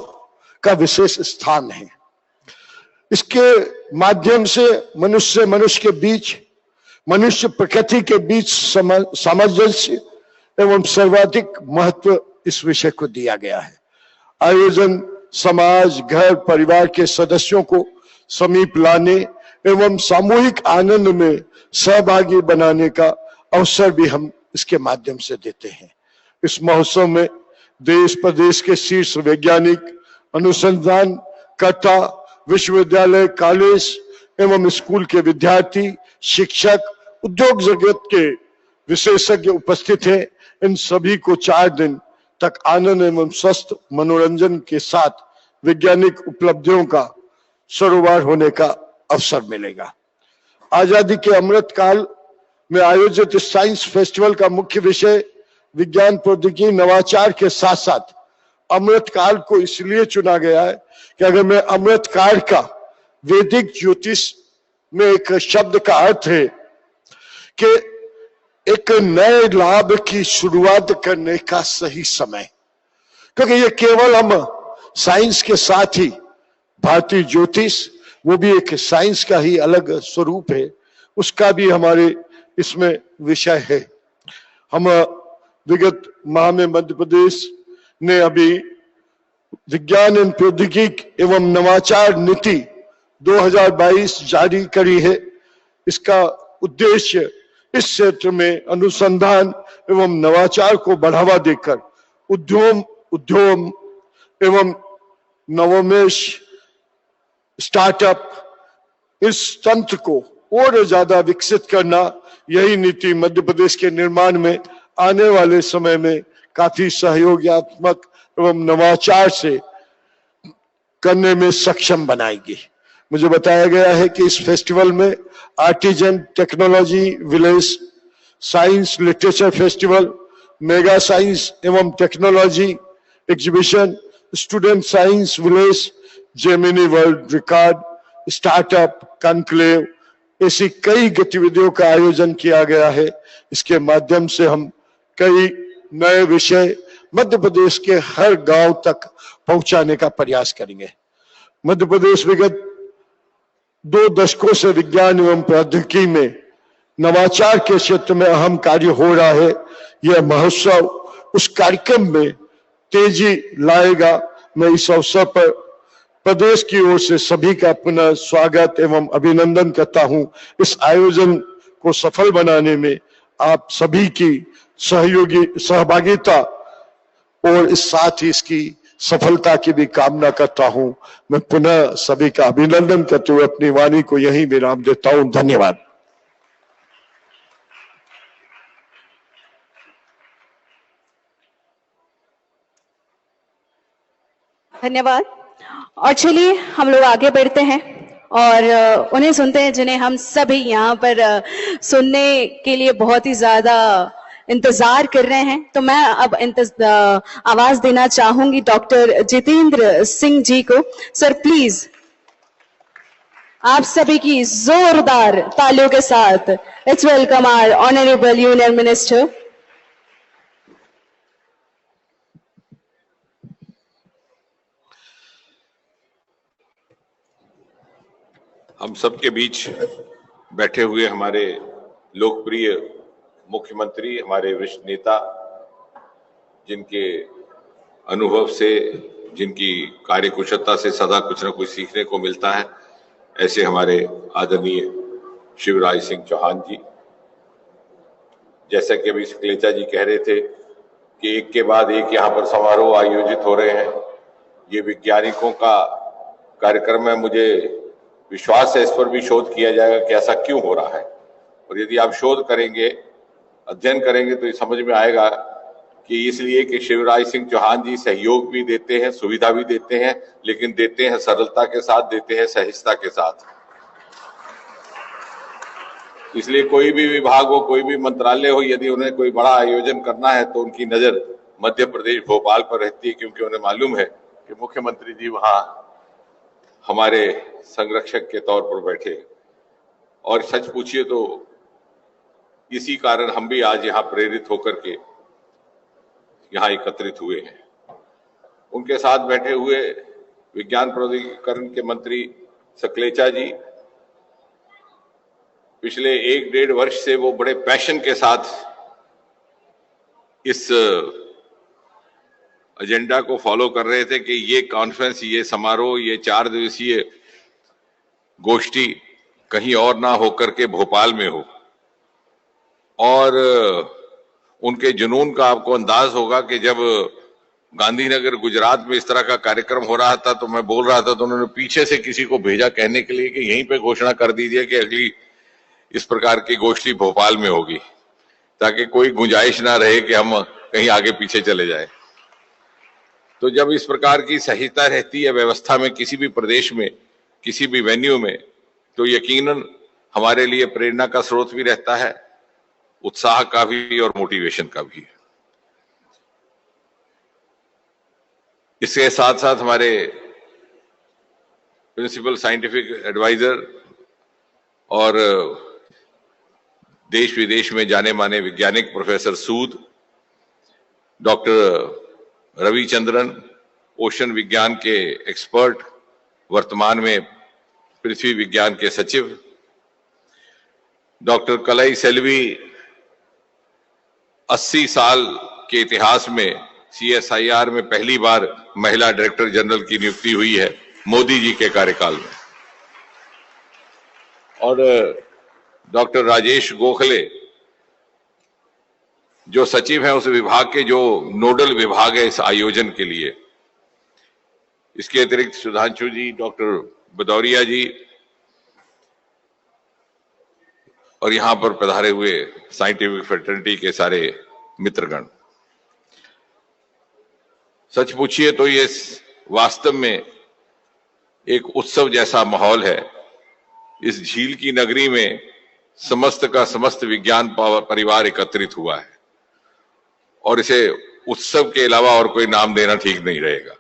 S1: का विशेष स्थान है। इसके माध्यम से मनुष्य के बीच, मनुष्य प्रकृति के बीच सामंजस्य एवं सर्वाधिक महत्व इस विषय को दिया गया है। आयोजन समाज, घर, परिवार के सदस्यों को समीप लाने एवं सामूहिक आनंद में सहभागी बनाने का अवसर भी हम इसके माध्यम से देते हैं। इस महोत्सव में देश प्रदेश के शीर्ष वैज्ञानिक, अनुसंधानकर्ता, विश्वविद्यालय, कॉलेज एवं स्कूल के विद्यार्थी, शिक्षक, उद्योग जगत के विशेषज्ञ उपस्थित हैं। इन सभी को 4 दिन तक आनंद एवं स्वस्थ मनोरंजन के साथ वैज्ञानिक उपलब्धियों का सरोवर होने का अवसर मिलेगा। आजादी के अमृत काल में आयोजित इस साइंस फेस्टिवल का मुख्य विषय विज्ञान, प्रौद्योगिकी, नवाचार के साथ साथ अमृत काल को इसलिए चुना गया है कि अगर मैं अमृत काल का वैदिक ज्योतिष में एक शब्द का अर्थ है कि एक नए लाभ की शुरुआत करने का सही समय, क्योंकि ये केवल हम साइंस के साथ ही भारतीय ज्योतिष, वो भी एक साइंस का ही अलग स्वरूप है, उसका भी हमारे इसमें विषय है। हम विगत माह में मध्य प्रदेश ने अभी विज्ञान एवं प्रौद्योगिकी एवं नवाचार नीति 2022 जारी करी है। इसका उद्देश्य इस क्षेत्र में अनुसंधान एवं नवाचार को बढ़ावा देकर उद्योग एवं नवोन्मेष, स्टार्टअप, इस तंत्र को और ज्यादा विकसित करना। यही नीति मध्य प्रदेश के निर्माण में आने वाले समय में काफी सहयोगात्मक एवं नवाचार से करने में सक्षम बनाएगी। मुझे बताया गया है कि इस फेस्टिवल में artisan technology village, science literature festival, mega science एवं technology exhibition, student science village, जेमिनी वर्ल्ड रिकॉर्ड, स्टार्टअप कॉन्क्लेव, ऐसी कई गतिविधियों का आयोजन किया गया है। इसके माध्यम से हम कई नए विषय मध्य प्रदेश के हर गांव तक पहुंचाने का प्रयास करेंगे। मध्य प्रदेश विगत 2 दशकों से विज्ञान एवं प्रौद्योगिकी में नवाचार के क्षेत्र में अहम कार्य हो रहा है। यह महोत्सव उस कार्यक्रम में तेजी लाएगा। मैं इस अवसर पर प्रदेश की ओर से सभी का पुनः स्वागत एवं अभिनंदन करता हूं। इस आयोजन को सफल बनाने में आप सभी की सहभागिता और इस साथ ही इसकी सफलता की भी कामना करता हूं। मैं पुनः सभी का अभिनंदन करते हुए अपनी वाणी को यहीं विराम देता हूं। धन्यवाद।
S2: धन्यवाद। और चलिए हम लोग आगे बढ़ते हैं और उन्हें सुनते हैं जिन्हें हम सभी यहाँ पर सुनने के लिए बहुत ही ज्यादा इंतजार कर रहे हैं। तो मैं अब आवाज देना चाहूंगी डॉक्टर जितेंद्र सिंह जी को। सर प्लीज आप सभी की जोरदार तालियों के साथ let's welcome our honourable union minister.
S8: हम सबके बीच बैठे हुए हमारे लोकप्रिय मुख्यमंत्री, हमारे वरिष्ठ नेता, जिनके अनुभव से, जिनकी कार्यकुशलता से सदा कुछ न कुछ सीखने को मिलता है, ऐसे हमारे आदरणीय शिवराज सिंह चौहान जी। जैसा कि अभी सकलेचा जी कह रहे थे कि एक के बाद एक यहाँ पर समारोह आयोजित हो रहे हैं। ये वैज्ञानिकों का कार्यक्रम है। मुझे विश्वास है इस पर भी शोध किया जाएगा कि ऐसा क्यों हो रहा है, और यदि आप शोध करेंगे, अध्ययन करेंगे तो ये समझ में आएगा कि इसलिए कि शिवराज सिंह चौहान जी सहयोग भी देते हैं, सुविधा भी देते हैं, लेकिन देते हैं सरलता के साथ, देते हैं सहजता के साथ। इसलिए कोई भी विभाग हो, कोई भी मंत्रालय हो, यदि उन्हें कोई बड़ा आयोजन करना है तो उनकी नजर मध्य प्रदेश भोपाल पर रहती है, क्योंकि उन्हें मालूम है कि मुख्यमंत्री जी वहां हमारे संरक्षक के तौर पर बैठे, और सच पूछिए तो इसी कारण हम भी आज यहाँ प्रेरित होकर के यहाँ एकत्रित हुए हैं। उनके साथ बैठे हुए विज्ञान प्रौद्योगिकीकरण के मंत्री सकलेचा जी, पिछले 1-1.5 वर्ष से वो बड़े पैशन के साथ इस एजेंडा को फॉलो कर रहे थे कि ये कॉन्फ्रेंस, ये समारोह, ये 4 दिवसीय गोष्ठी कहीं और ना होकर के भोपाल में हो। और उनके जुनून का आपको अंदाज होगा कि जब गांधीनगर गुजरात में इस तरह का कार्यक्रम हो रहा था तो मैं बोल रहा था, तो उन्होंने पीछे से किसी को भेजा कहने के लिए कि यहीं पे घोषणा कर दीजिए कि अगली इस प्रकार की गोष्ठी भोपाल में होगी, ताकि कोई गुंजाइश ना रहे कि हम कहीं आगे पीछे चले जाए। तो जब इस प्रकार की संहिता रहती है व्यवस्था में किसी भी प्रदेश में, किसी भी वेन्यू में, तो यकीनन हमारे लिए प्रेरणा का स्रोत भी रहता है, उत्साह का भी और मोटिवेशन का भी। इसके साथ साथ हमारे प्रिंसिपल साइंटिफिक एडवाइजर और देश विदेश में जाने माने वैज्ञानिक प्रोफेसर सूद, डॉक्टर रविचंद्रन, ओशन विज्ञान के एक्सपर्ट, वर्तमान में पृथ्वी विज्ञान के सचिव, डॉक्टर कलई सेल्वी, 80 साल के इतिहास में CSIR में पहली बार महिला डायरेक्टर जनरल की नियुक्ति हुई है मोदी जी के कार्यकाल में, और डॉक्टर राजेश गोखले जो सचिव हैं उस विभाग के, जो नोडल विभाग है इस आयोजन के लिए। इसके अतिरिक्त सुधांशु जी, डॉक्टर भदौरिया जी और यहां पर पधारे हुए साइंटिफिक फ्रेटर्निटी के सारे मित्रगण। सच पूछिए तो ये वास्तव में एक उत्सव जैसा माहौल है। इस झील की नगरी में समस्त का समस्त विज्ञान परिवार एकत्रित हुआ है, और इसे उत्सव के अलावा और कोई नाम देना ठीक नहीं रहेगा।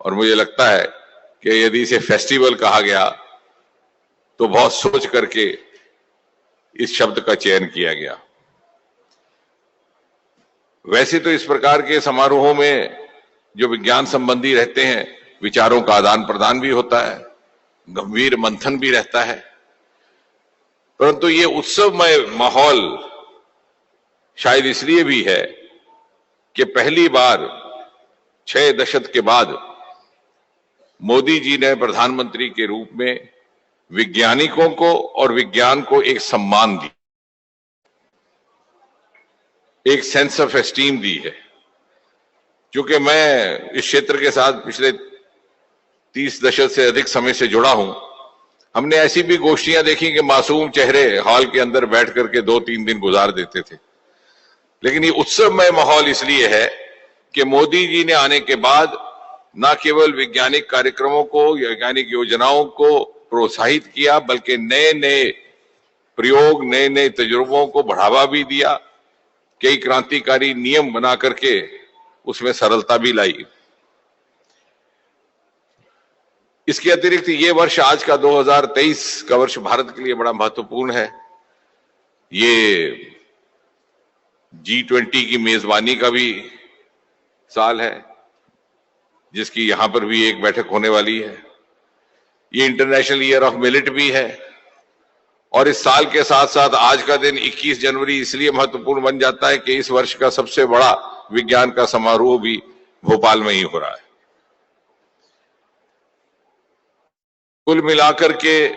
S8: और मुझे लगता है कि यदि इसे फेस्टिवल कहा गया तो बहुत सोच करके इस शब्द का चयन किया गया। वैसे तो इस प्रकार के समारोहों में जो विज्ञान संबंधी रहते हैं, विचारों का आदान प्रदान भी होता है, गंभीर मंथन भी रहता है, परंतु ये उत्सवमय माहौल शायद इसलिए भी है कि पहली बार 6 दशक के बाद मोदी जी ने प्रधानमंत्री के रूप में वैज्ञानिकों को और विज्ञान को एक सम्मान दी, एक सेंस ऑफ एस्टीम दी है। क्योंकि मैं इस क्षेत्र के साथ पिछले 30 दशक से अधिक समय से जुड़ा हूं, हमने ऐसी भी गोष्ठियां देखी कि मासूम चेहरे हॉल के अंदर बैठ करके 2-3 दिन गुजार देते थे। लेकिन ये उत्सवमय माहौल इसलिए है कि मोदी जी ने आने के बाद न केवल वैज्ञानिक कार्यक्रमों को, वैज्ञानिक योजनाओं को प्रोत्साहित किया, बल्कि नए नए प्रयोग, नए नए तजुर्बों को बढ़ावा भी दिया, कई क्रांतिकारी नियम बना करके उसमें सरलता भी लाई। इसके अतिरिक्त ये वर्ष, आज का 2023 का वर्ष भारत के लिए बड़ा महत्वपूर्ण है। ये G20 की मेजबानी का भी साल है, जिसकी यहां पर भी एक बैठक होने वाली है। ये इंटरनेशनल ईयर ऑफ मिलेट भी है, और इस साल के साथ साथ आज का दिन 21 जनवरी इसलिए महत्वपूर्ण बन जाता है कि इस वर्ष का सबसे बड़ा विज्ञान का समारोह भी भोपाल में ही हो रहा है। कुल मिलाकर के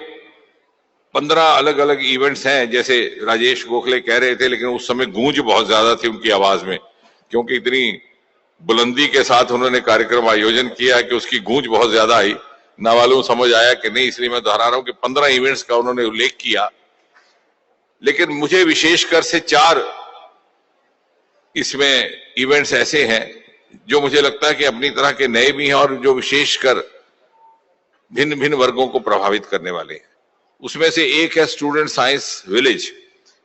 S8: 15 अलग अलग इवेंट्स हैं, जैसे राजेश गोखले कह रहे थे, लेकिन उस समय गूंज बहुत ज्यादा थी उनकी आवाज में, क्योंकि इतनी बुलंदी के साथ उन्होंने कार्यक्रम आयोजन किया कि उसकी गूंज बहुत ज्यादा आई। ना मालूम समझ आया कि नहीं, इसलिए मैं दोहरा रहा हूं कि 15 इवेंट्स का उन्होंने उल्लेख किया। लेकिन मुझे विशेषकर से 4 इसमें इवेंट्स ऐसे हैं जो मुझे लगता है कि अपनी तरह के नए भी हैं और जो विशेषकर भिन्न भिन्न वर्गों को प्रभावित करने वाले हैं। उसमें से एक है स्टूडेंट साइंस विलेज,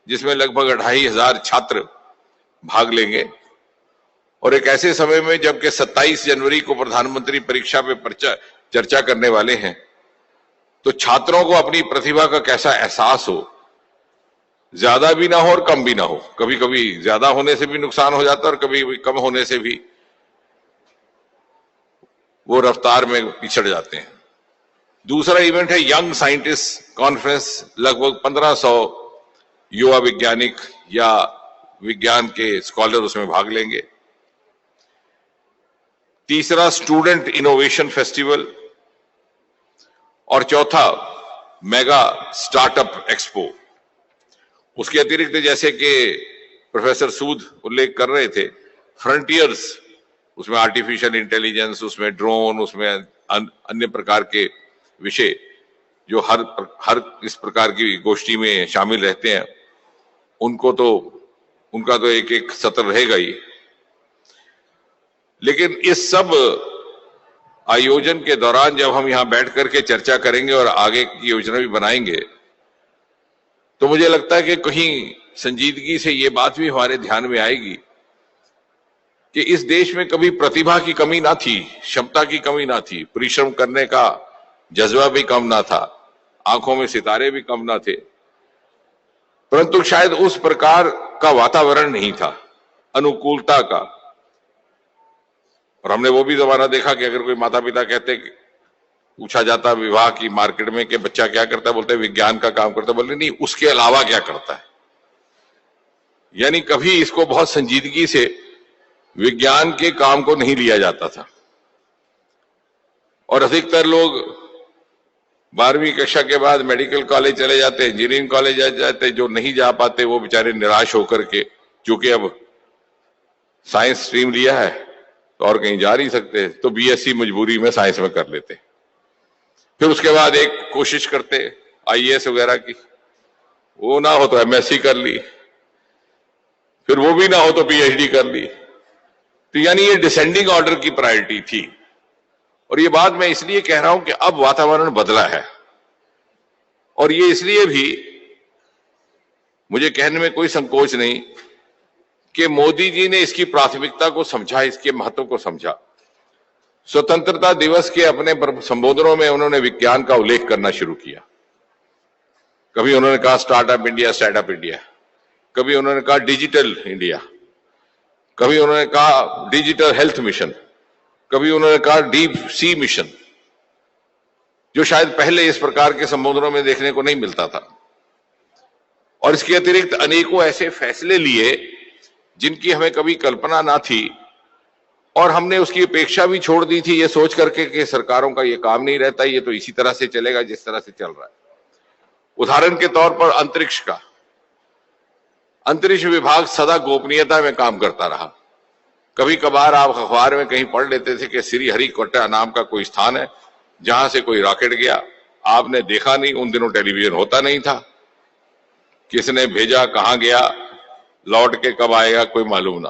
S8: जिसमें लगभग 2500 छात्र भाग लेंगे, और एक ऐसे समय में जबकि 27 जनवरी को प्रधानमंत्री परीक्षा पे चर्चा करने वाले हैं, तो छात्रों को अपनी प्रतिभा का कैसा एहसास हो, ज्यादा भी ना हो और कम भी ना हो। कभी कभी ज्यादा होने से भी नुकसान हो जाता है और कभी कभी कम होने से भी वो रफ्तार में पिछड़ जाते हैं। दूसरा इवेंट है यंग साइंटिस्ट कॉन्फ्रेंस। लगभग 1500 युवा वैज्ञानिक या विज्ञान के स्कॉलर उसमें भाग लेंगे। तीसरा स्टूडेंट इनोवेशन फेस्टिवल और चौथा मेगा स्टार्टअप एक्सपो। उसके अतिरिक्त जैसे कि प्रोफेसर सूद उल्लेख कर रहे थे, फ्रंटियर्स, उसमें आर्टिफिशियल इंटेलिजेंस, उसमें ड्रोन, उसमें अन्य प्रकार के विषय जो हर इस प्रकार की गोष्ठी में शामिल रहते हैं, उनका तो एक एक सत्र रहेगा ही। लेकिन इस सब आयोजन के दौरान जब हम यहां बैठ करके चर्चा करेंगे और आगे की योजना भी बनाएंगे, तो मुझे लगता है कि कहीं संजीदगी से ये बात भी हमारे ध्यान में आएगी कि इस देश में कभी प्रतिभा की कमी ना थी, क्षमता की कमी ना थी, परिश्रम करने का जज्बा भी कम ना था, आंखों में सितारे भी कम ना थे, परंतु शायद उस प्रकार का वातावरण नहीं था अनुकूलता का। और हमने वो भी जमाना देखा कि अगर कोई माता पिता कहते, पूछा जाता विवाह की मार्केट में कि बच्चा क्या करता है, बोलते विज्ञान का काम करता है, बोलते नहीं उसके अलावा क्या करता है। यानी कभी इसको बहुत संजीदगी से विज्ञान के काम को नहीं लिया जाता था। और अधिकतर लोग 12वीं कक्षा के बाद मेडिकल कॉलेज चले जाते, इंजीनियरिंग कॉलेज जाते, जो नहीं जा पाते वो बेचारे निराश होकर के, क्योंकि अब साइंस स्ट्रीम लिया है तो और कहीं जा नहीं सकते, तो बीएससी मजबूरी में साइंस में कर लेते। फिर उसके बाद एक कोशिश करते आईएएस वगैरह की, वो ना हो तो एमएससी कर ली, फिर वो भी ना हो तो पीएचडी कर ली। तो यानी ये डिसेंडिंग ऑर्डर की प्रायोरिटी थी। और ये बात मैं इसलिए कह रहा हूं कि अब वातावरण बदला है, और ये इसलिए भी मुझे कहने में कोई संकोच नहीं कि मोदी जी ने इसकी प्राथमिकता को समझा, इसके महत्व को समझा। स्वतंत्रता दिवस के अपने संबोधनों में उन्होंने विज्ञान का उल्लेख करना शुरू किया। कभी उन्होंने कहा स्टार्टअप इंडिया, स्टार्टअप इंडिया, कभी उन्होंने कहा डिजिटल इंडिया, कभी उन्होंने कहा डिजिटल हेल्थ मिशन, कभी उन्होंने कहा डीप सी मिशन, जो शायद पहले इस प्रकार के संबोधनों में देखने को नहीं मिलता था। और इसके अतिरिक्त अनेकों ऐसे फैसले लिए जिनकी हमें कभी कल्पना ना थी, और हमने उसकी अपेक्षा भी छोड़ दी थी ये सोच करके कि सरकारों का ये काम नहीं रहता, ये तो इसी तरह से चलेगा जिस तरह से चल रहा है। उदाहरण के तौर पर अंतरिक्ष का, अंतरिक्ष विभाग सदा गोपनीयता में काम करता रहा। कभी कभार आप अखबार में कहीं पढ़ लेते थे कि श्रीहरिकोटा नाम का कोई स्थान है जहां से कोई रॉकेट गया, आपने देखा नहीं, उन दिनों टेलीविजन होता नहीं था, किसने भेजा, कहां गया, लौट के कब आएगा कोई मालूम ना।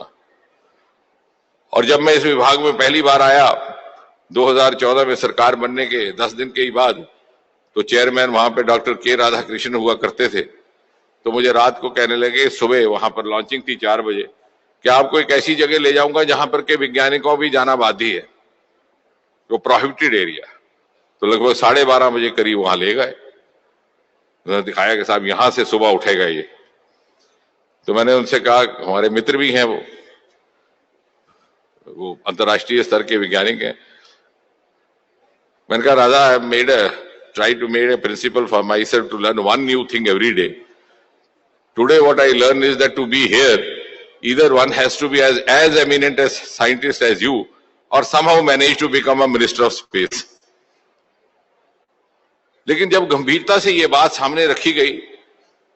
S8: और जब मैं इस विभाग में पहली बार आया 2014 में सरकार बनने के 10 दिन के ही बाद, तो चेयरमैन वहां पे डॉक्टर के राधाकृष्णन हुआ करते थे। तो मुझे रात को कहने लगे, सुबह वहां पर लॉन्चिंग थी 4 बजे, कि आपको एक ऐसी जगह ले जाऊंगा जहां पर के वैज्ञानिकों भी जाना बाध्य है, वो प्रोहिबिटेड एरिया। तो लगभग 12:30 बजे करीब वहां ले गए, उन्होंने दिखाया कि साहब यहां से सुबह उठेगा ये। तो मैंने उनसे कहा, हमारे मित्र भी हैं वो अंतर्राष्ट्रीय स्तर के वैज्ञानिक हैं, मैंने कहा राजा, I made try to make a principle for myself to learn one new thing every day. Today what I learn is that to be here, either one has to be as eminent as scientist as you, or somehow manage to become a minister of space. लेकिन जब गंभीरता से ये बात सामने रखी गई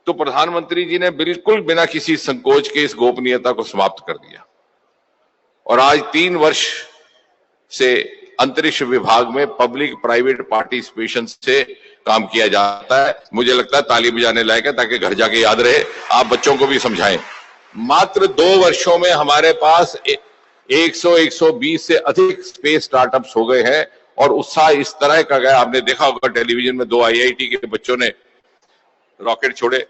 S8: तो प्रधानमंत्री जी ने बिल्कुल बिना किसी संकोच के इस गोपनीयता को समाप्त कर दिया। और आज 3 वर्ष से अंतरिक्ष विभाग में पब्लिक प्राइवेट पार्टिसिपेशन से काम किया जाता है। मुझे लगता है ताली बजाने लायक है, ताकि घर जाके याद रहे, आप बच्चों को भी समझाएं। मात्र 2 वर्षों में हमारे पास 100-120 से अधिक स्पेस स्टार्टअप्स हो गए हैं, और उत्साह इस तरह का गया, आपने देखा होगा टेलीविजन में 2 IIT के बच्चों ने रॉकेट छोड़े,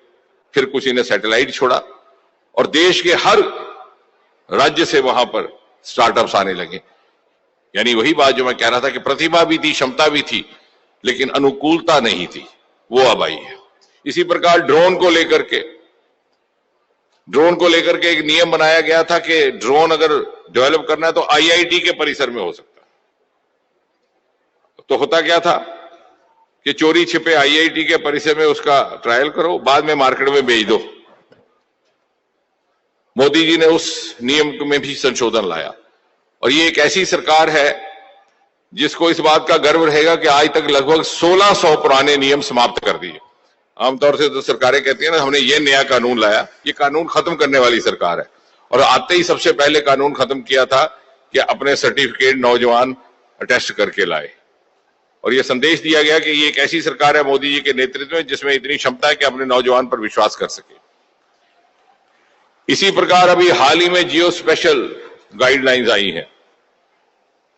S8: फिर कुछ ने सैटेलाइट छोड़ा, और देश के हर राज्य से वहां पर स्टार्टअप्स आने लगे। यानी वही बात जो मैं कह रहा था कि प्रतिभा भी थी, क्षमता भी थी, लेकिन अनुकूलता नहीं थी, वो अब आई है। इसी प्रकार ड्रोन को लेकर के एक नियम बनाया गया था कि ड्रोन अगर डेवलप करना है तो आईआईटी के परिसर में हो सकता है। तो होता क्या था कि चोरी छिपे आईआईटी के परिसर में उसका ट्रायल करो, बाद में मार्केट में बेच दो। मोदी जी ने उस नियम में भी संशोधन लाया और ये एक ऐसी सरकार है जिसको इस बात का गर्व रहेगा कि आज तक लगभग 1600 पुराने नियम समाप्त कर दिए। आमतौर से तो सरकारें कहती हैं ना हमने ये नया कानून लाया, ये कानून खत्म करने वाली सरकार है। और आते ही सबसे पहले कानून खत्म किया था कि अपने सर्टिफिकेट नौजवान अटेस्ट करके लाए और ये संदेश दिया गया कि ये एक ऐसी सरकार है मोदी जी के नेतृत्व में जिसमें इतनी क्षमता है कि अपने नौजवान पर विश्वास कर सके। इसी प्रकार अभी हाल ही में जियो स्पेशल गाइडलाइंस आई हैं,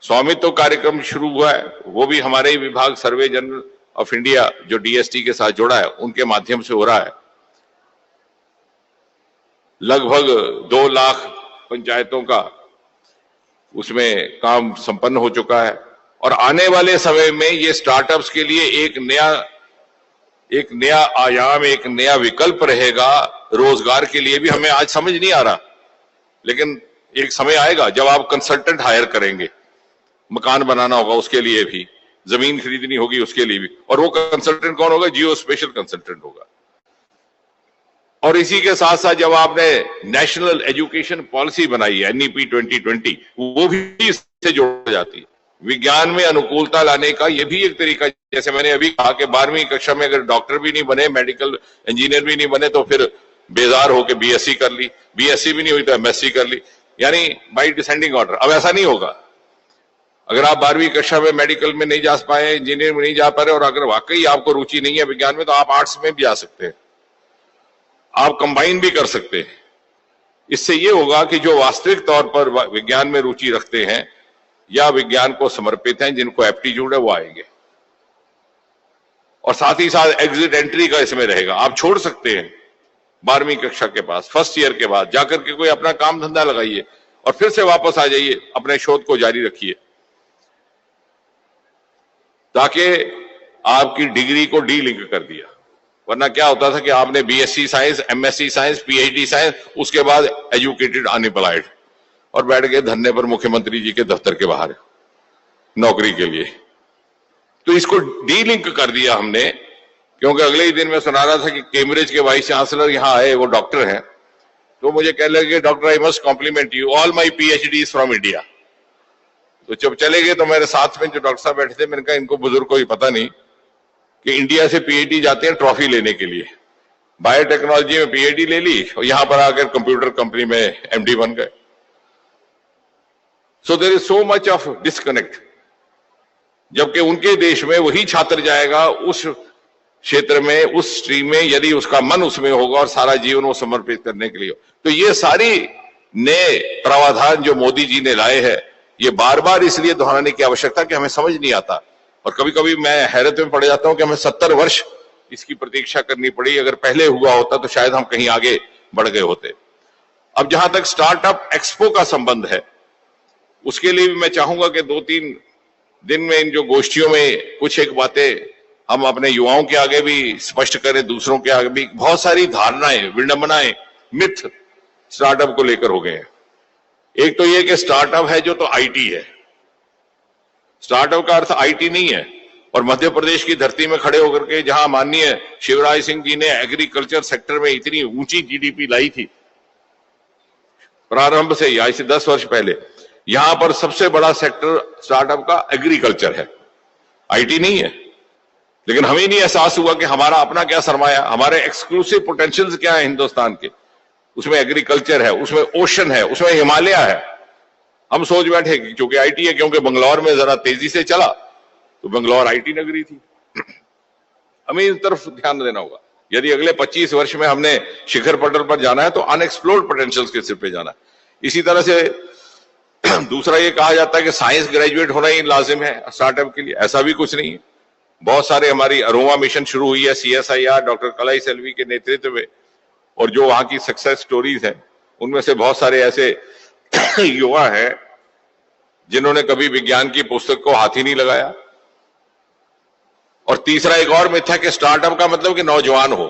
S8: स्वामित्व कार्यक्रम शुरू हुआ है, वो भी हमारे ही विभाग सर्वे जनरल ऑफ इंडिया जो डीएसटी के साथ जुड़ा है उनके माध्यम से हो रहा है। लगभग 2 लाख पंचायतों का उसमें काम संपन्न हो चुका है और आने वाले समय में ये स्टार्टअप्स के लिए एक नया आयाम, एक नया विकल्प रहेगा रोजगार के लिए भी। हमें आज समझ नहीं आ रहा, लेकिन एक समय आएगा जब आप कंसल्टेंट हायर करेंगे, मकान बनाना होगा उसके लिए भी, जमीन खरीदनी होगी उसके लिए भी, और वो कंसल्टेंट कौन होगा? जियो स्पेशल कंसल्टेंट होगा। और इसी के साथ साथ जब आपने नेशनल एजुकेशन पॉलिसी बनाई है एनईपी 2020, वो भी इससे जोड़ जाती है। विज्ञान में अनुकूलता लाने का ये भी एक तरीका, जैसे मैंने अभी कहा कि 12वीं कक्षा में अगर डॉक्टर भी नहीं बने, मेडिकल इंजीनियर भी नहीं बने, तो फिर बेजार होकर बीएससी कर ली, बीएससी भी नहीं हुई तो एमएससी कर ली, यानी बाई डिसेंडिंग ऑर्डर। अब ऐसा नहीं होगा। अगर आप 12वीं कक्षा में मेडिकल में नहीं जा पाए, इंजीनियर में नहीं जा पा रहे और अगर वाकई आपको रुचि नहीं है विज्ञान में, तो आप आर्ट्स में भी जा सकते हैं, आप कंबाइन भी कर सकते हैं। इससे यह होगा कि जो वास्तविक तौर पर विज्ञान में रुचि रखते हैं या विज्ञान को समर्पित हैं, जिनको एप्टीट्यूड है, वो आएंगे। और साथ ही साथ एग्जिट एंट्री का इसमें रहेगा। आप छोड़ सकते हैं 12वीं कक्षा के पास, फर्स्ट ईयर के बाद जाकर के कोई अपना काम धंधा लगाइए और फिर से वापस आ जाइए, अपने शोध को जारी रखिए, ताकि आपकी डिग्री को डी लिंक कर दिया। वरना क्या होता था कि आपने BSc science, MSc science, PhD science, उसके बाद एजुकेटेड अनएम्प्लॉयड और बैठ गए धरने पर मुख्यमंत्री जी के दफ्तर के बाहर नौकरी के लिए। तो इसको डी लिंक कर दिया हमने, क्योंकि अगले ही दिन मैं सुना रहा था कि कैम्ब्रिज के वाइस चांसलर यहां आए, वो डॉक्टर हैं, तो मुझे कहने लगे doctor I must compliment you, all my PhD is from India. तो जब चले गए तो मेरे साथ में जो डॉक्टर साहब बैठे थे, मैंने कहा इनको बुजुर्ग को ही पता नहीं कि इंडिया से पीएचडी जाते हैं ट्रॉफी लेने के लिए। बायोटेक्नोलॉजी में पीएचडी ले ली और यहां पर आकर कंप्यूटर कंपनी में एमडी बन गए। So there is so much of disconnect. जबकि उनके देश में वही छात्र जाएगा उस क्षेत्र में, उस स्ट्रीम में, यदि उसका मन उसमें होगा और सारा जीवन वो समर्पित करने के लिए। तो ये सारी नए प्रावधान जो मोदी जी ने लाए हैं, ये बार बार इसलिए दोहराने की आवश्यकता कि हमें समझ नहीं आता और कभी कभी मैं हैरत में पड़ जाता हूं कि हमें 70 वर्ष इसकी प्रतीक्षा करनी पड़ी। अगर पहले हुआ होता तो शायद हम कहीं आगे बढ़ गए होते। अब जहां तक स्टार्टअप एक्सपो का संबंध है, उसके लिए भी मैं चाहूंगा कि 2-3 दिन में इन जो गोष्ठियों में कुछ एक बातें हम अपने युवाओं के आगे भी स्पष्ट करें, दूसरों के आगे भी। बहुत सारी धारणाएं, विडंबनाएं, मिथ स्टार्टअप को लेकर हो गए हैं। एक तो यह कि स्टार्टअप है जो तो आईटी है। स्टार्टअप का अर्थ आईटी नहीं है। और मध्य प्रदेश की धरती में खड़े होकर के जहां माननीय शिवराज सिंह जी ने एग्रीकल्चर सेक्टर में इतनी ऊंची जीडीपी लाई थी प्रारंभ से ही, आज से 10 वर्ष पहले, यहां पर सबसे बड़ा सेक्टर स्टार्टअप का एग्रीकल्चर है, आईटी नहीं है। लेकिन हमें नहीं एहसास हुआ कि हमारा अपना क्या सरमाया, हमारे एक्सक्लूसिव पोटेंशियल्स क्या है हिंदुस्तान के। उसमें एग्रीकल्चर है, उसमें ओशन है, उसमें हिमालय है। हम सोच बैठे कि चूंकि आईटी है, क्योंकि बंगलौर में जरा तेजी से चला तो बंगलौर आईटी नगरी थी। हमें इस तरफ ध्यान देना होगा। यदि अगले 25 वर्ष में हमने शिखर पटल पर जाना है तो अनएक्सप्लोर्ड पोटेंशियल्स के सिर पे जाना है। इसी तरह से दूसरा ये कहा जाता है कि साइंस ग्रेजुएट होना ही लाजिम है स्टार्टअप के लिए। ऐसा भी कुछ नहीं है। बहुत सारे हमारी अरोमा मिशन शुरू हुई है सीएसआईआर डॉक्टर कलाई सेल्वी के नेतृत्व में, और जो वहां की सक्सेस स्टोरीज हैं उनमें से बहुत सारे ऐसे युवा हैं जिन्होंने कभी विज्ञान की पुस्तक को हाथ ही नहीं लगाया, और तीसरा एक और मिथ है कि स्टार्टअप का मतलब कि नौजवान हो।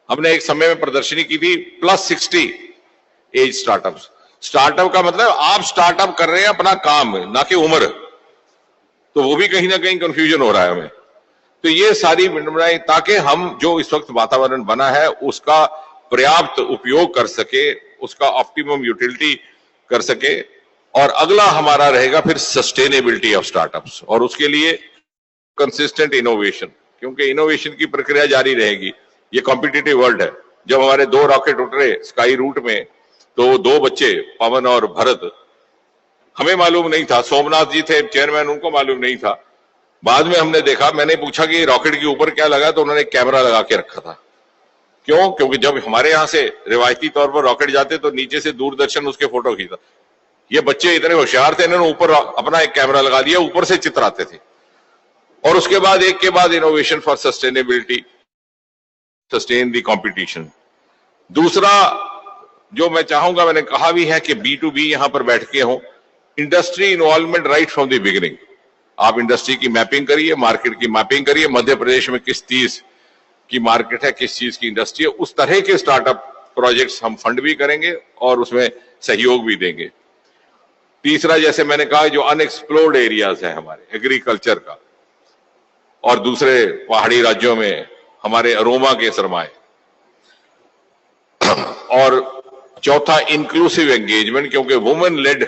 S8: हमने एक समय में प्रदर्शनी की थी +60 एज स्टार्टअप्स। स्टार्टअप का मतलब आप स्टार्टअप कर रहे हैं अपना काम, ना कि उम्र। तो वो भी कहीं ना कहीं कंफ्यूजन हो रहा है हमें। तो ये सारी विडंबनाएं, ताकि हम जो इस वक्त वातावरण बना है उसका पर्याप्त उपयोग कर सके, उसका ऑप्टिमम यूटिलिटी कर सके। और अगला हमारा रहेगा फिर सस्टेनेबिलिटी ऑफ स्टार्टअप्स, और उसके लिए कंसिस्टेंट इनोवेशन, क्योंकि इनोवेशन की प्रक्रिया जारी रहेगी। ये कॉम्पिटिटिव वर्ल्ड है। जब हमारे 2 रॉकेट उतरे स्काई रूट में, तो 2 बच्चे पवन और भरत, हमें मालूम नहीं था, सोमनाथ जी थे चेयरमैन, उनको मालूम नहीं था। बाद में हमने देखा, मैंने पूछा कि रॉकेट के ऊपर क्या लगा, तो उन्होंने कैमरा लगा के रखा था। क्यों? क्योंकि जब हमारे यहां से रिवायती तौर पर रॉकेट जाते तो नीचे से दूरदर्शन उसके फोटो खींचता। ये बच्चे इतने होशियार थे, इन्होंने ऊपर अपना एक कैमरा लगा दिया, ऊपर से चित्र आते थे। और उसके बाद एक के बाद innovation for sustainability, sustain the competition. दूसरा जो मैं चाहूंगा, मैंने कहा भी है कि B2B यहां पर बैठ के हो, industry involvement right from the beginning. आप इंडस्ट्री की मैपिंग करिए, मार्केट की मैपिंग करिए, मध्य प्रदेश में किस चीज की मार्केट है, किस चीज की इंडस्ट्री है, उस तरह के स्टार्टअप प्रोजेक्ट्स हम फंड भी करेंगे और उसमें सहयोग भी देंगे। तीसरा, जैसे मैंने कहा, जो अनएक्सप्लोर्ड एरियाज है हमारे एग्रीकल्चर का, और दूसरे पहाड़ी राज्यों में हमारे अरोमा के सरमाए, और चौथा इंक्लूसिव एंगेजमेंट, क्योंकि वुमेन लेड,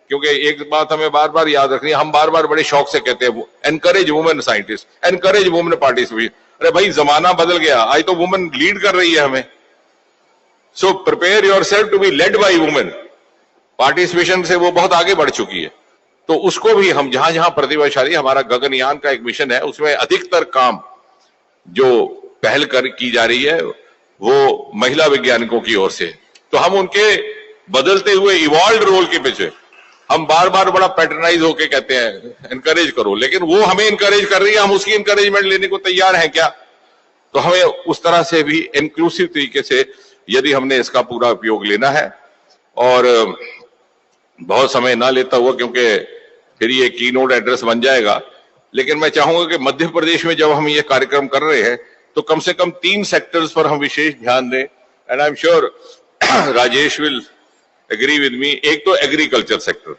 S8: क्योंकि एक बात हमें बार बार याद रखनी है, हम बार बार बड़े शौक से कहते हैं encourage women scientist, encourage women participation. अरे भाई, जमाना बदल गया, आज तो वुमेन लीड कर रही है हमें। So prepare yourself to be led by women. Participation से वो बहुत आगे बढ़ चुकी है, तो उसको भी हम जहां जहां प्रतिभाशाली, हमारा गगनयान का एक मिशन है, उसमें अधिकतर काम जो पहल की जा रही है वो महिला वैज्ञानिकों की ओर से। तो हम उनके बदलते हुए इवॉल्व रोल के पीछे, हम बार बार बड़ा पैटर्नाइज होके कहते हैं एनकरेज करो, लेकिन वो हमें एनकरेज कर रही है, हम उसकी एनकरेजमेंट लेने को तैयार हैं क्या? तो हमें उस तरह से भी इंक्लूसिव तरीके से यदि हमने इसका पूरा उपयोग लेना है, और बहुत समय ना लेता हुआ, क्योंकि फिर ये की नोट एड्रेस बन जाएगा, लेकिन मैं चाहूंगा कि मध्य प्रदेश में जब हम ये कार्यक्रम कर रहे हैं तो कम से कम 3 सेक्टर्स पर हम विशेष ध्यान दें, and I am sure Rajesh will agree with me. एक तो एग्रीकल्चर सेक्टर,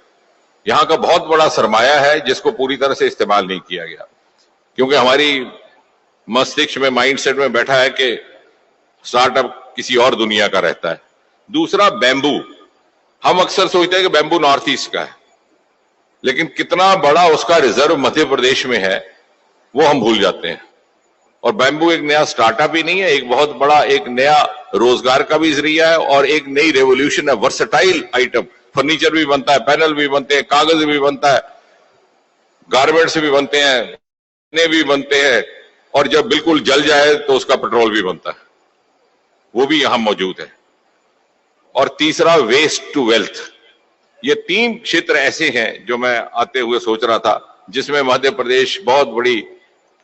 S8: यहां का बहुत बड़ा सरमाया है जिसको पूरी तरह से इस्तेमाल नहीं किया गया, क्योंकि हमारी मस्तिष्क में, माइंडसेट में बैठा है कि स्टार्टअप किसी और दुनिया का रहता है। दूसरा, बैम्बू। हम अक्सर सोचते हैं कि बैम्बू नॉर्थ ईस्ट का है, लेकिन कितना बड़ा उसका रिजर्व मध्य प्रदेश में है वो हम भूल जाते हैं। और बैम्बू एक नया स्टार्टअप ही नहीं है, एक बहुत बड़ा एक नया रोजगार का भी जरिया है और एक नई रेवोल्यूशन है, वर्सेटाइल आइटम। फर्नीचर भी बनता है, पैनल भी बनते हैं, कागज भी बनता है, गारमेंट्स भी बनते हैं, भी बनते हैं, और जब बिल्कुल जल जाए तो उसका पेट्रोल भी बनता है, वो भी यहां मौजूद है। और तीसरा, वेस्ट टू वेल्थ। ये 3 क्षेत्र ऐसे हैं जो मैं आते हुए सोच रहा था, जिसमें मध्य प्रदेश बहुत बड़ी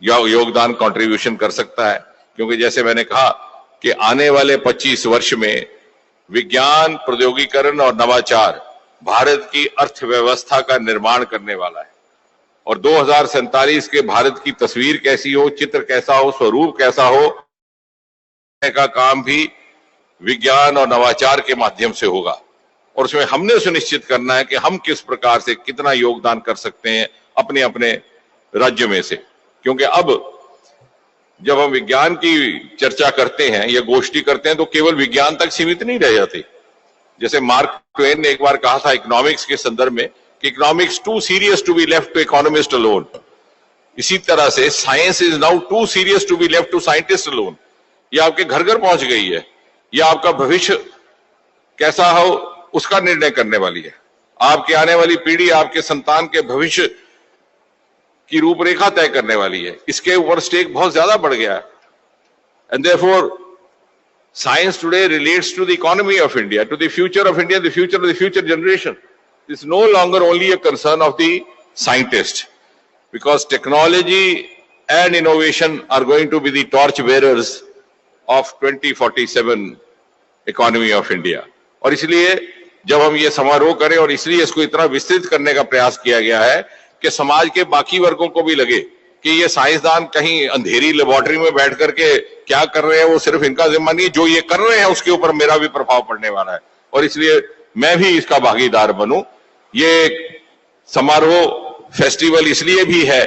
S8: योगदान कंट्रीब्यूशन कर सकता है। क्योंकि जैसे मैंने कहा कि आने वाले 25 वर्ष में विज्ञान, प्रौद्योगिकीकरण और नवाचार भारत की अर्थव्यवस्था का निर्माण करने वाला है, और 2047 के भारत की तस्वीर कैसी हो, चित्र कैसा हो, स्वरूप कैसा हो, का काम भी विज्ञान और नवाचार के माध्यम से होगा। और उसमें हमने सुनिश्चित करना है कि हम किस प्रकार से कितना योगदान कर सकते हैं अपने अपने राज्य में से। क्योंकि अब जब हम विज्ञान की चर्चा करते हैं या गोष्ठी करते हैं तो केवल विज्ञान तक सीमित नहीं रह जाते। जैसे मार्क ट्वेन ने एक बार कहा था इकोनॉमिक्स के संदर्भ में कि economics too serious to be left to economist alone, इसी तरह से science is now too serious to be left to scientist alone. ये आपके घर घर पहुंच गई है, ये आपका भविष्य कैसा हो उसका निर्णय करने वाली है। आपकी आने वाली पीढ़ी, आपके संतान के भविष्य की रूपरेखा तय करने वाली है। इसके ऊपर स्टेक बहुत ज्यादा बढ़ गया है। And therefore science today relates to the economy of India, to the future of India, the future of the future generation. It's no longer only a concern of the scientist, because technology and innovation are going to be the torch bearers of 2047 economy of India. और इसलिए जब हम ये समारोह करें और इसलिए इसको इतना विस्तृत करने का प्रयास किया गया है कि समाज के बाकी वर्गों को भी लगे कि ये साइंसदान कहीं अंधेरी लेबोरेटरी में बैठ करके क्या कर रहे हैं वो सिर्फ इनका जिम्मा नहीं, जो ये कर रहे हैं उसके ऊपर मेरा भी प्रभाव पड़ने वाला है और इसलिए मैं भी इसका भागीदार बनूं। ये समारोह फेस्टिवल इसलिए भी है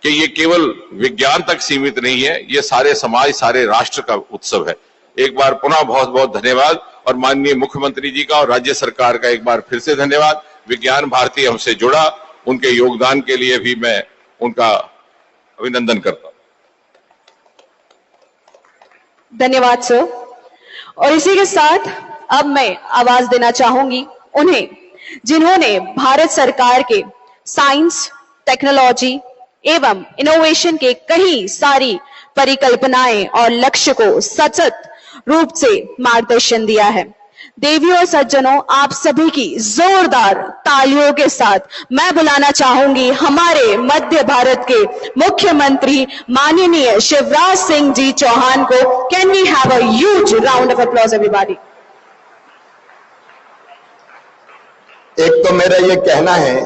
S8: कि ये केवल विज्ञान तक सीमित नहीं है, ये सारे समाज सारे राष्ट्र का उत्सव है। एक बार पुनः बहुत बहुत धन्यवाद और माननीय मुख्यमंत्री जी का और राज्य सरकार का एक बार फिर से धन्यवाद। विज्ञान भारती हमसे जुड़ा, उनके योगदान के लिए भी मैं उनका अभिनंदन करता हूं।
S2: धन्यवाद सर। और इसी के साथ अब मैं आवाज देना चाहूंगी उन्हें जिन्होंने भारत सरकार के साइंस, टेक्नोलॉजी एवं इनोवेशन के कई सारी परिकल्पनाएं और लक्ष्य को सतत रूप से मार्गदर्शन दिया है। देवियों और सज्जनों, आप सभी की जोरदार तालियों के साथ मैं बुलाना चाहूंगी हमारे मध्य भारत के मुख्यमंत्री माननीय शिवराज सिंह जी चौहान को। Can we have a huge round of applause everybody.
S9: एक तो मेरा ये कहना है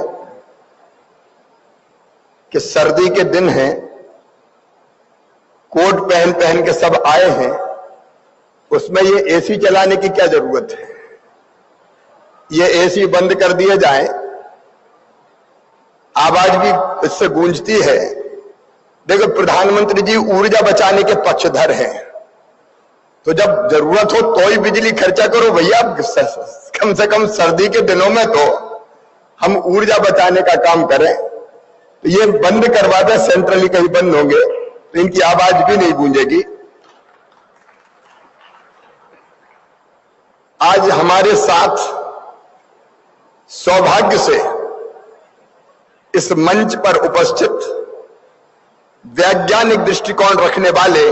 S9: कि सर्दी के दिन हैं, कोट पहन पहन के सब आए हैं, उसमें ये एसी चलाने की क्या जरूरत है? ये एसी बंद कर दिए जाए, आवाज भी इससे गूंजती है। देखो, प्रधानमंत्री जी ऊर्जा बचाने के पक्षधर हैं, तो जब जरूरत हो तो ही बिजली खर्चा करो भैया। कम से कम सर्दी के दिनों में तो हम ऊर्जा बचाने का काम करें। तो ये बंद करवा दे, सेंट्रली कहीं बंद होंगे तो इनकी आवाज भी नहीं गूंजेगी। आज हमारे साथ सौभाग्य से इस मंच पर उपस्थित वैज्ञानिक दृष्टिकोण रखने वाले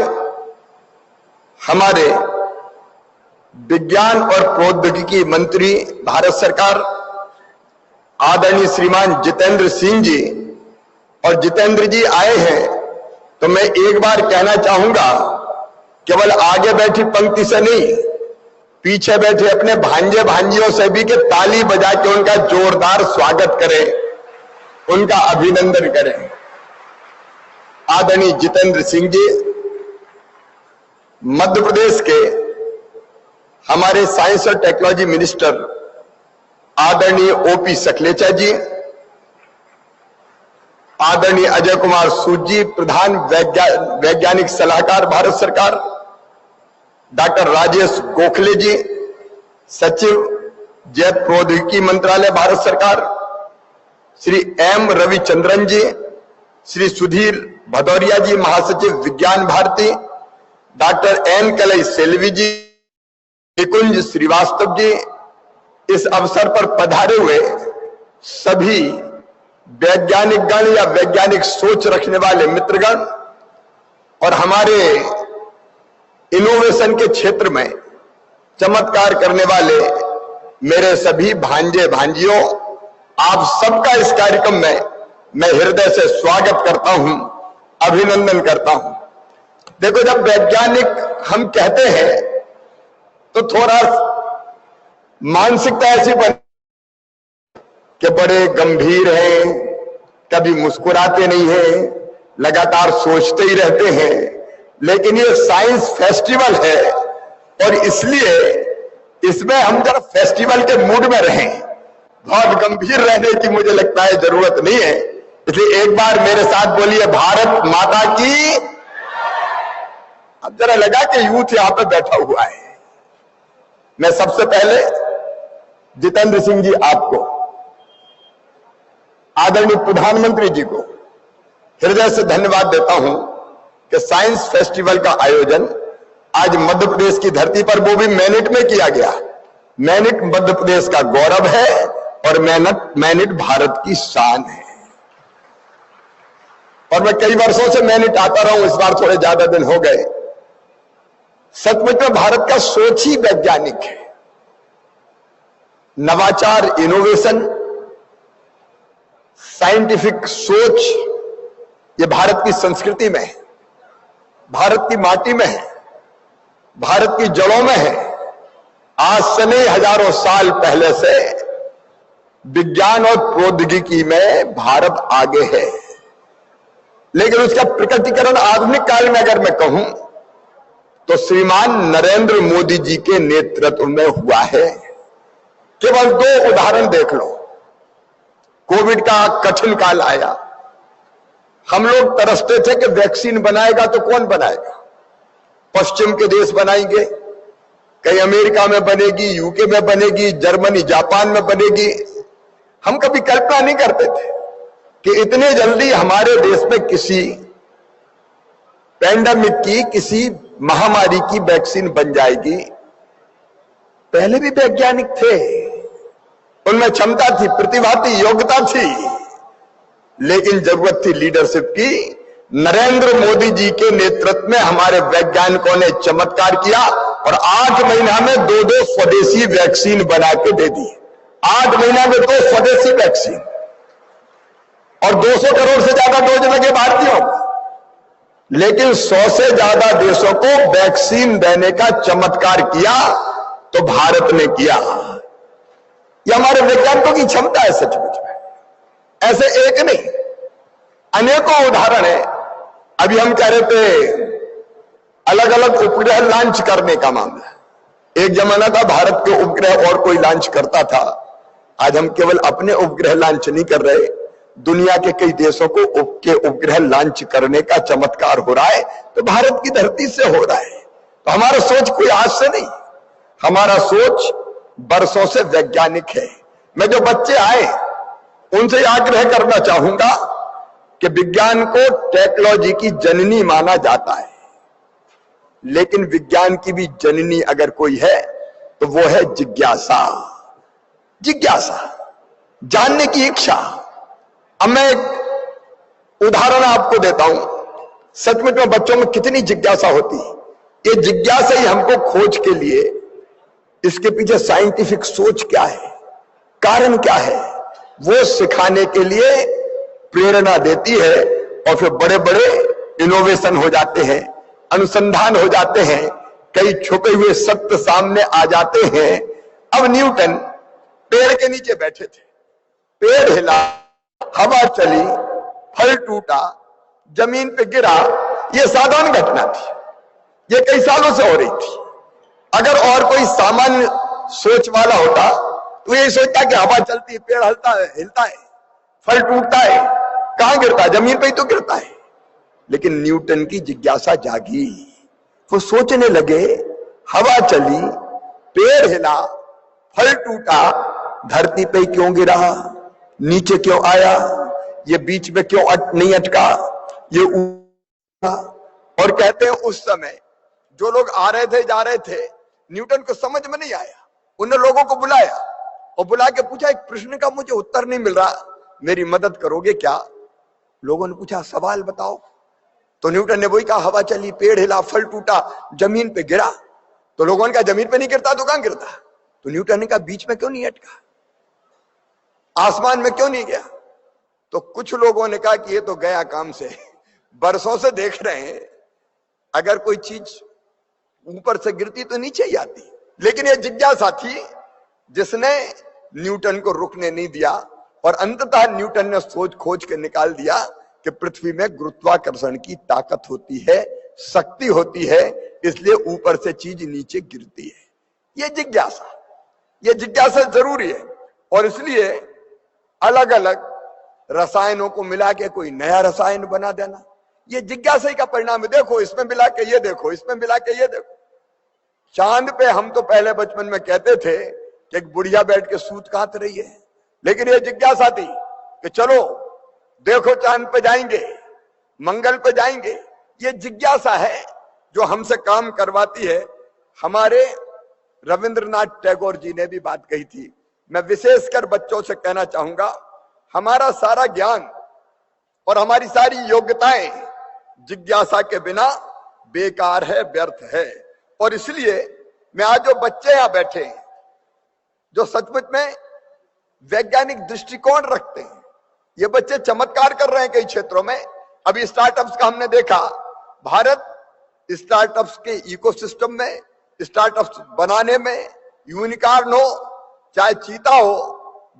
S9: हमारे विज्ञान और प्रौद्योगिकी मंत्री भारत सरकार आदरणीय श्रीमान जितेंद्र सिंह जी, और जितेंद्र जी आए हैं तो मैं एक बार कहना चाहूंगा, केवल आगे बैठी पंक्ति से नहीं, पीछे बैठे अपने भांजे भांजियों से भी कि ताली बजा के उनका जोरदार स्वागत करें, उनका अभिनंदन करें। आदरणीय जितेंद्र सिंह जी मध्य प्रदेश के हमारे साइंस और टेक्नोलॉजी मिनिस्टर आदरणीय ओपी सकलेचा जी, आदरणीय अजय कुमार सूद जी प्रधान वैज्ञानिक सलाहकार भारत सरकार, डॉक्टर राजेश गोखले जी सचिव जैव प्रौद्योगिकी मंत्रालय भारत सरकार, श्री एम रविचंद्रन जी, श्री सुधीर भदौरिया जी महासचिव विज्ञान भारती, डॉक्टर एन कलई सेल्वी जी, निकुंज श्रीवास्तव जी, इस अवसर पर पधारे हुए सभी वैज्ञानिक गण या वैज्ञानिक सोच रखने वाले मित्रगण और हमारे इनोवेशन के क्षेत्र में चमत्कार करने वाले मेरे सभी भांजे भांजियों, आप सबका इस कार्यक्रम में मैं हृदय से स्वागत करता हूं, अभिनंदन करता हूं। देखो, जब वैज्ञानिक हम कहते हैं तो थोड़ा मानसिकता ऐसी बन कि बड़े गंभीर हैं, कभी मुस्कुराते नहीं हैं, लगातार सोचते ही रहते हैं। लेकिन ये साइंस फेस्टिवल है और इसलिए इसमें हम जरा फेस्टिवल के मूड में रहें, बहुत गंभीर रहने की मुझे लगता है जरूरत नहीं है। इसलिए एक बार मेरे साथ बोलिए, भारत माता की। अब जरा लगा कि यूथ यहां पे बैठा हुआ है। मैं सबसे पहले जितेंद्र सिंह जी आपको, आदरणीय प्रधानमंत्री जी को हृदय से धन्यवाद देता हूं कि साइंस फेस्टिवल का आयोजन आज मध्य प्रदेश की धरती पर, वो भी मैनिट में किया गया। मैनिट मध्य प्रदेश का गौरव है और मैनिट भारत की शान है। और मैं कई वर्षों से मैनिट आता रहा हूं, इस बार थोड़े ज्यादा दिन हो गए। सचमुच में भारत का सोच ही वैज्ञानिक है। नवाचार, इनोवेशन, साइंटिफिक सोच, ये भारत की संस्कृति में है, भारत की माटी में है, भारत की जड़ों में है। आज से नहीं, हजारों साल पहले से विज्ञान और प्रौद्योगिकी में भारत आगे है। लेकिन उसका प्रकटीकरण आधुनिक काल में अगर मैं कहूं तो श्रीमान नरेंद्र मोदी जी के नेतृत्व में हुआ है। केवल 2 उदाहरण देख लो। कोविड का कठिन काल आया, हम लोग तरसते थे कि वैक्सीन बनाएगा तो कौन बनाएगा? पश्चिम के देश बनाएंगे, कहीं अमेरिका में बनेगी, यूके में बनेगी, जर्मनी जापान में बनेगी। हम कभी कल्पना नहीं करते थे कि इतने जल्दी हमारे देश में किसी पैंडेमिक की, किसी महामारी की वैक्सीन बन जाएगी। पहले भी वैज्ञानिक थे, उनमें क्षमता थी, प्रतिभा थी, योग्यता थी, लेकिन जरूरत थी लीडरशिप की। नरेंद्र मोदी जी के नेतृत्व में हमारे वैज्ञानिकों ने चमत्कार किया और 8 महीना में 2 स्वदेशी वैक्सीन बना के दे दी। 8 महीना में 2 स्वदेशी वैक्सीन, और 200 करोड़ से ज्यादा डोज लगे भारतीयों को। लेकिन 100 से ज्यादा देशों को वैक्सीन देने का चमत्कार किया तो भारत ने किया। यह हमारे वैज्ञानिकों की क्षमता है सचमुच में। ऐसे एक नहीं, अनेकों उदाहरण है। अभी हम कह रहे थे अलग अलग उपग्रह लॉन्च करने का मामला। एक जमाना था भारत के उपग्रह और कोई लॉन्च करता था। आज हम केवल अपने उपग्रह लॉन्च नहीं कर रहे, दुनिया के कई देशों को उपग्रह लॉन्च करने का चमत्कार हो रहा है, तो भारत की धरती से हो रहा है। तो हमारा सोच कोई आज से नहीं, हमारा सोच बरसों से वैज्ञानिक है। मैं जो बच्चे आए उनसे आग्रह करना चाहूंगा कि विज्ञान को टेक्नोलॉजी की जननी माना जाता है, लेकिन विज्ञान की भी जननी अगर कोई है तो वो है जिज्ञासा। जिज्ञासा, जानने की इच्छा। अब मैं एक उदाहरण आपको देता हूं, सचमुच में बच्चों में कितनी जिज्ञासा होती है। ये जिज्ञासा ही हमको खोज के लिए, इसके पीछे साइंटिफिक सोच क्या है, कारण क्या है, वो सिखाने के लिए प्रेरणा देती है। और फिर बड़े बड़े इनोवेशन हो जाते हैं, अनुसंधान हो जाते हैं, कई छुपे हुए सत्य सामने आ जाते हैं। अब न्यूटन पेड़ के नीचे बैठे थे, पेड़ हिला, हवा चली, फल टूटा, जमीन पे गिरा, यह साधारण घटना थी, ये कई सालों से हो रही थी। अगर और कोई सामान्य सोच वाला होता तो यही सोचता कि हवा चलती है, पेड़ हिलता है, फल टूटता है, कहां गिरता है? जमीन पे ही तो गिरता है। लेकिन न्यूटन की जिज्ञासा जागी, वो सोचने लगे, हवा चली, पेड़ हिला, फल टूटा, धरती पे क्यों गिरा, नीचे क्यों आया, ये बीच में क्यों नहीं अटका, ये और कहते हैं उस समय जो लोग आ रहे थे जा रहे थे, न्यूटन को समझ में नहीं आया। उन्होंने लोगों को बुलाया और बुला के पूछा, एक प्रश्न का मुझे उत्तर नहीं मिल रहा, मेरी मदद करोगे क्या? लोगों ने पूछा, सवाल बताओ। तो न्यूटन ने वही कहा, हवा चली, पेड़ हिला, फल टूटा, जमीन पे गिरा। तो लोगों ने कहा, जमीन पे नहीं गिरता तो कहां गिरता? तो न्यूटन ने कहा, बीच में क्यों नहीं अटका, आसमान में क्यों नहीं गया? तो कुछ लोगों ने कहा कि ये तो गया काम से, बरसों से देख रहे हैं, अगर कोई चीज ऊपर से गिरती तो नीचे ही आती। लेकिन ये जिज्ञासा थी जिसने न्यूटन को रुकने नहीं दिया, और अंततः न्यूटन ने सोच खोज के निकाल दिया कि पृथ्वी में गुरुत्वाकर्षण की ताकत होती है, शक्ति होती है, इसलिए ऊपर से चीज नीचे गिरती है। ये जिज्ञासा जरूरी है। और इसलिए अलग अलग रसायनों को मिला के कोई नया रसायन बना देना, ये जिज्ञासा का परिणाम है। देखो इसमें मिला के ये देखो, इसमें मिला के ये देखो। चांद पे हम तो पहले बचपन में कहते थे कि एक बुढ़िया बैठ के सूत काट रही है, लेकिन ये जिज्ञासा थी कि चलो देखो चांद पे जाएंगे, मंगल पे जाएंगे। ये जिज्ञासा है जो हमसे काम करवाती है। हमारे रविंद्रनाथ टैगोर जी ने भी बात कही थी। मैं विशेषकर बच्चों से कहना चाहूंगा, हमारा सारा ज्ञान और हमारी सारी योग्यताएं जिज्ञासा के बिना बेकार है, व्यर्थ है। और इसलिए मैं आज जो बच्चे यहां बैठे हैं, जो सचमुच में वैज्ञानिक दृष्टिकोण रखते हैं, ये बच्चे चमत्कार कर रहे हैं कई क्षेत्रों में। अभी स्टार्टअप्स का हमने देखा, भारत स्टार्टअप्स के इकोसिस्टम में, स्टार्टअप्स बनाने में, यूनिकॉर्न हो चाहे चीता हो,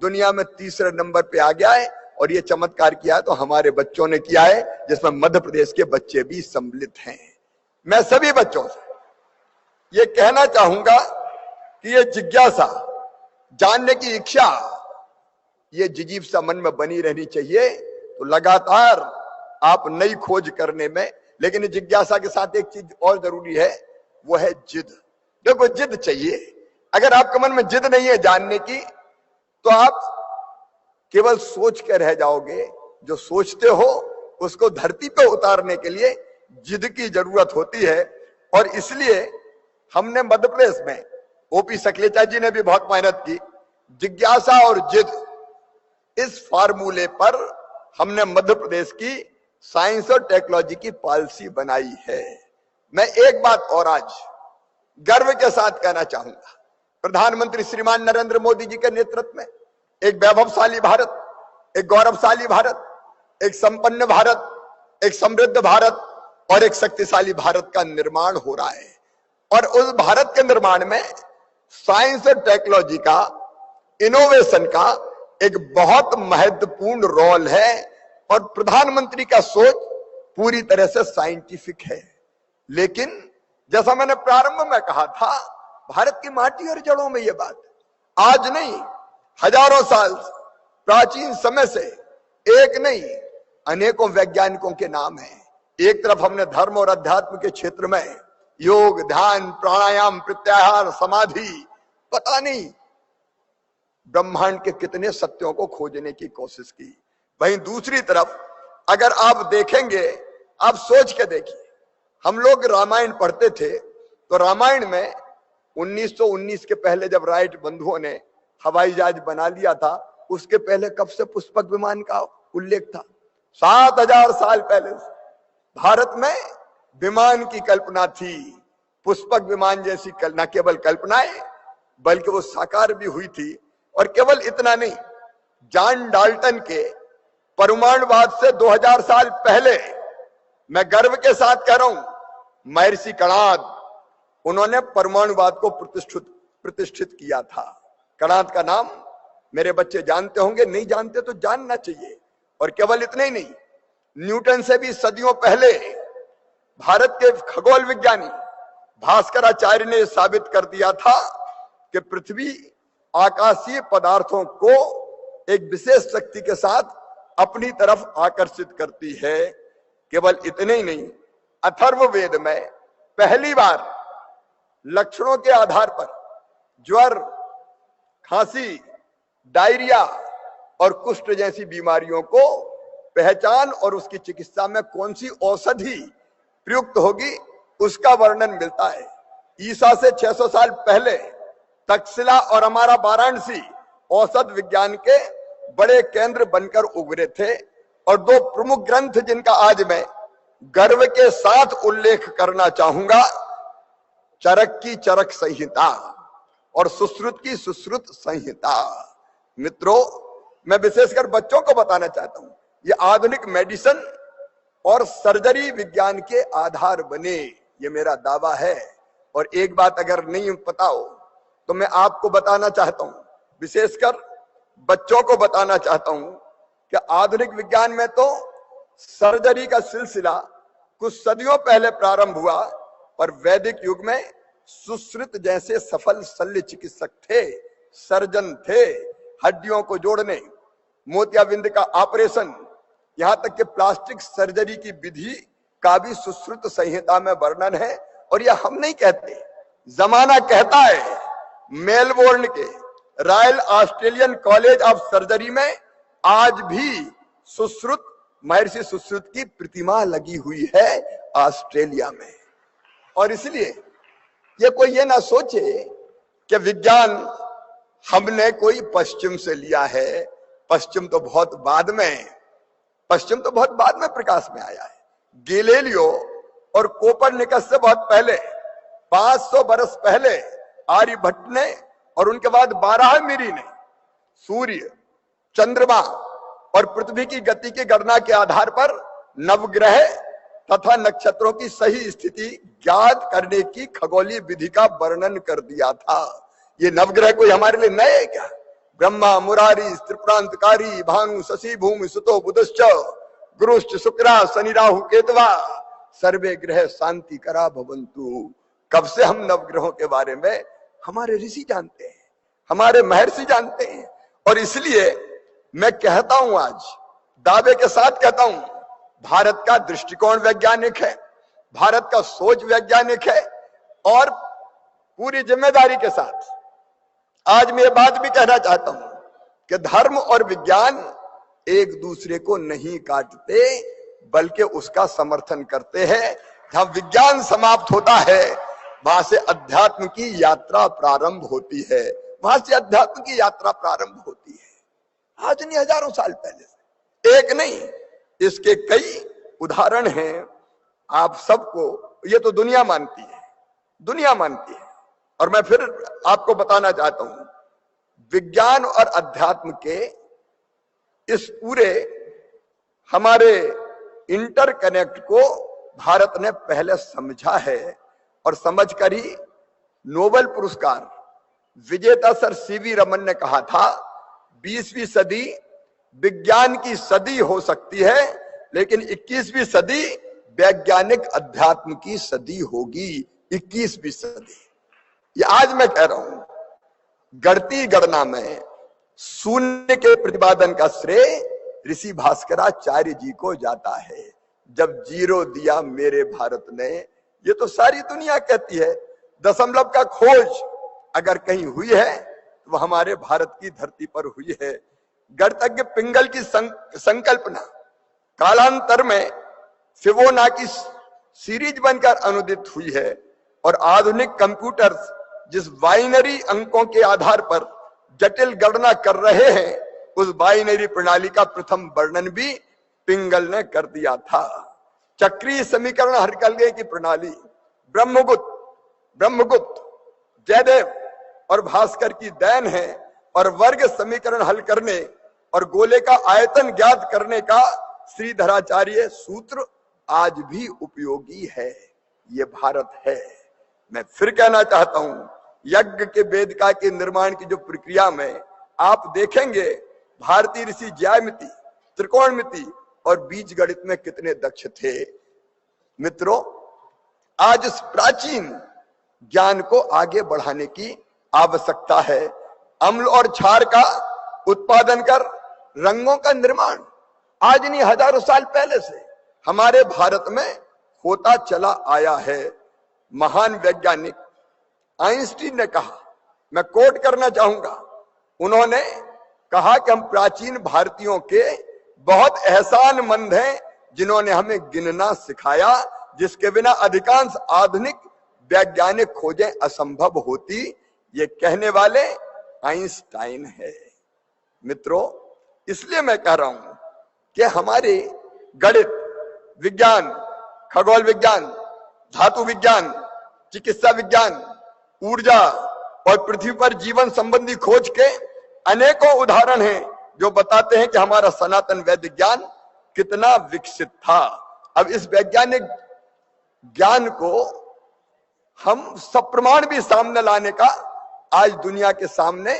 S9: दुनिया में तीसरे नंबर पे आ गया है। और ये चमत्कार किया है तो हमारे बच्चों ने किया है, जिसमें मध्य प्रदेश के बच्चे भी सम्मिलित हैं। मैं सभी बच्चों से ये कहना चाहूंगा कि ये जिज्ञासा, जानने की इच्छा, ये जिजीविसा मन में बनी रहनी चाहिए। तो लगातार आप नई खोज करने में, लेकिन जिज्ञासा के साथ एक चीज और जरूरी है, वो है जिद। देखो, जिद चाहिए। अगर आपके मन में जिद नहीं है जानने की, तो आप केवल सोच के रह जाओगे। जो सोचते हो उसको धरती पे उतारने के लिए जिद की जरूरत होती है। और इसलिए हमने मध्य प्रदेश में, ओपी सकलेचा जी ने भी बहुत मेहनत की, जिज्ञासा और जिद, इस फार्मूले पर हमने मध्य प्रदेश की साइंस और टेक्नोलॉजी की पॉलिसी बनाई है। मैं एक बात और आज गर्व के साथ कहना चाहूंगा, प्रधानमंत्री श्रीमान नरेंद्र मोदी जी के नेतृत्व में एक वैभवशाली भारत, एक गौरवशाली भारत, एक संपन्न भारत, एक समृद्ध भारत और एक शक्तिशाली भारत का निर्माण हो रहा है। और उस भारत के निर्माण में साइंस और टेक्नोलॉजी का, इनोवेशन का एक बहुत महत्वपूर्ण रोल है। और प्रधानमंत्री का सोच पूरी तरह से साइंटिफिक है। लेकिन जैसा मैंने प्रारंभ में कहा था, भारत की माटी और जड़ों में यह बात आज नहीं, हजारों साल प्राचीन समय से एक नहीं अनेकों वैज्ञानिकों के नाम हैं। एक तरफ हमने धर्म और अध्यात्म के क्षेत्र में योग, ध्यान, प्राणायाम, प्रत्याहार, समाधि, पता नहीं ब्रह्मांड के कितने सत्यों को खोजने की कोशिश की। वहीं दूसरी तरफ अगर आप देखेंगे, आप सोच के देखिए, हम लोग रामायण पढ़ते थे तो रामायण में 1919 के पहले जब राइट बंधुओं ने हवाई जहाज बना लिया था, उसके पहले कब से पुष्पक विमान का उल्लेख था? 7000 साल पहले से भारत में विमान की कल्पना थी। पुष्पक विमान जैसी न केवल कल्पनाएं बल्कि वो साकार भी हुई थी। और केवल इतना नहीं, जॉन डाल्टन के परमाणुवाद से 2000 साल पहले, मैं गर्व के साथ कह रहा हूं, महर्षि कणाद, उन्होंने परमाणुवाद को प्रतिष्ठित किया था। कणाद का नाम मेरे बच्चे जानते होंगे, नहीं जानते तो जानना चाहिए। और केवल इतना ही नहीं, न्यूटन से भी सदियों पहले भारत के खगोल विज्ञानी भास्कराचार्य ने साबित कर दिया था कि पृथ्वी आकाशीय पदार्थों को एक विशेष शक्ति के साथ अपनी तरफ आकर्षित करती है। केवल इतने ही नहीं, अथर्ववेद में पहली बार लक्षणों के आधार पर ज्वर, खांसी, डायरिया और कुष्ठ जैसी बीमारियों को पहचान और उसकी चिकित्सा में कौन सी औषधि प्रयुक्त होगी उसका वर्णन मिलता है। ईसा से 600 साल पहले तक्षशिला और हमारा वाराणसी औषध विज्ञान के बड़े केंद्र बनकर उभरे थे। और दो प्रमुख ग्रंथ जिनका आज मैं गर्व के साथ उल्लेख करना चाहूंगा, चरक की चरक संहिता और सुश्रुत की सुश्रुत संहिता। मित्रों, मैं विशेषकर बच्चों को बताना चाहता हूं, ये आधुनिक मेडिसिन और सर्जरी विज्ञान के आधार बने, ये मेरा दावा है। और एक बात अगर नहीं पता हो तो मैं आपको बताना चाहता हूं, विशेषकर बच्चों को बताना चाहता हूं कि आधुनिक विज्ञान में तो सर्जरी का सिलसिला कुछ सदियों पहले प्रारंभ हुआ, पर वैदिक युग में सुश्रुत जैसे सफल शल्य चिकित्सक थे, सर्जन थे। हड्डियों को जोड़ने, मोतियाबिंद का ऑपरेशन, यहां तक कि प्लास्टिक सर्जरी की विधि का भी सुश्रुत संहिता में वर्णन है। और यह हम नहीं कहते, जमाना कहता है। मेलबोर्न के royal Australian college of surgery में आज भी सुश्रुत, महर्षि सुश्रुत की प्रतिमा लगी हुई है ऑस्ट्रेलिया में। और इसलिए ये कोई ये ना सोचे कि विज्ञान हमने कोई पश्चिम से लिया है। पश्चिम तो बहुत बाद में प्रकाश में आया है। गैलीलियो और कोपरनिकस से बहुत पहले, 500 बरस पहले आर्यभट्ट ने और उनके बाद बारहमीरी ने सूर्य, चंद्रमा और पृथ्वी की गति की गणना के आधार पर नवग्रह तथा नक्षत्रों की सही स्थिति ज्ञात करने की खगोलीय विधि का वर्णन कर दिया था। ये नवग्रह कोई हमारे लिए नए है क्या? ब्रह्मा मुरारी त्रिपुरांतकारी भानु शशि भूमि सुतो बुधश्च गुरुश्च शुक्रा शनि राहु केतवा सर्वे ग्रह शांति करा भवंतु। कब से हम नवग्रहों के बारे में हमारे ऋषि जानते हैं, हमारे महर्षि जानते हैं। और इसलिए मैं कहता हूं, आज दावे के साथ कहता हूं, भारत का दृष्टिकोण वैज्ञानिक है, भारत का सोच वैज्ञानिक है। और पूरी जिम्मेदारी के साथ आज मैं ये बात भी कहना चाहता हूं कि धर्म और विज्ञान एक दूसरे को नहीं काटते, बल्कि उसका समर्थन करते हैं। जहां विज्ञान समाप्त होता है, वहां से अध्यात्म की यात्रा प्रारंभ होती है, वहां से अध्यात्म की यात्रा प्रारंभ होती है। आज नहीं, हजारों साल पहले से, एक नहीं, इसके कई उदाहरण हैं। आप सबको ये तो दुनिया मानती है, दुनिया मानती है। और मैं फिर आपको बताना चाहता हूं, विज्ञान और अध्यात्म के इस पूरे हमारे इंटरकनेक्ट को भारत ने पहले समझा है। और समझकर ही नोबेल पुरस्कार विजेता सर सीवी रमन ने कहा था, 20वीं सदी विज्ञान की सदी हो सकती है, लेकिन 21वीं सदी वैज्ञानिक अध्यात्म की सदी होगी। 21वीं सदी, ये आज मैं कह रहा हूं। गणती गणना में शून्य के प्रतिपादन का श्रेय ऋषि भास्कराचार्य जी को जाता है। जब जीरो दिया मेरे भारत ने, ये तो सारी दुनिया कहती है। दशमलव का खोज अगर कहीं हुई है तो वह हमारे भारत की धरती पर हुई है। गणितज्ञ पिंगल की संकल्पना कालांतर में फिबोनाची सीरीज बनकर अनुदित हुई है। और आधुनिक कंप्यूटर्स जिस बाइनरी अंकों के आधार पर जटिल गणना कर रहे हैं, उस बाइनरी प्रणाली का प्रथम वर्णन भी पिंगल ने कर दिया था। चक्रीय समीकरण हल करने की प्रणाली ब्रह्मगुप्त, जयदेव और भास्कर की देन है। और वर्ग समीकरण हल करने और गोले का आयतन ज्ञात करने का श्रीधराचार्य सूत्र आज भी उपयोगी है। ये भारत है। मैं फिर कहना चाहता हूं, यज्ञ के वेदिका के निर्माण की जो प्रक्रिया में आप देखेंगे, भारतीय ऋषि ज्यामिति, त्रिकोणमिति और बीजगणित में कितने दक्ष थे। मित्रों, आज इस प्राचीन ज्ञान को आगे बढ़ाने की आवश्यकता है। अम्ल और क्षार का उत्पादन कर रंगों का निर्माण आज नहीं, हजारों साल पहले से हमारे भारत में होता चला आया है। महान वैज्ञानिक आइंस्टीन ने कहा, मैं कोट करना चाहूंगा, उन्होंने कहा कि हम प्राचीन भारतीयों के बहुत एहसानमंद हैं जिन्होंने हमें गिनना सिखाया, जिसके बिना अधिकांश आधुनिक वैज्ञानिक खोजें असंभव होती। ये कहने वाले आइंस्टाइन है। मित्रों, इसलिए मैं कह रहा हूं कि हमारे गणित विज्ञान, खगोल विज्ञान, धातु विज्ञान, चिकित्सा विज्ञान, ऊर्जा और पृथ्वी पर जीवन संबंधी खोज के अनेकों उदाहरण हैं जो बताते हैं कि हमारा सनातन वैदिक ज्ञान कितना विकसित था। अब इस वैज्ञानिक ज्ञान को हम सप्रमाण भी सामने लाने का आज दुनिया के सामने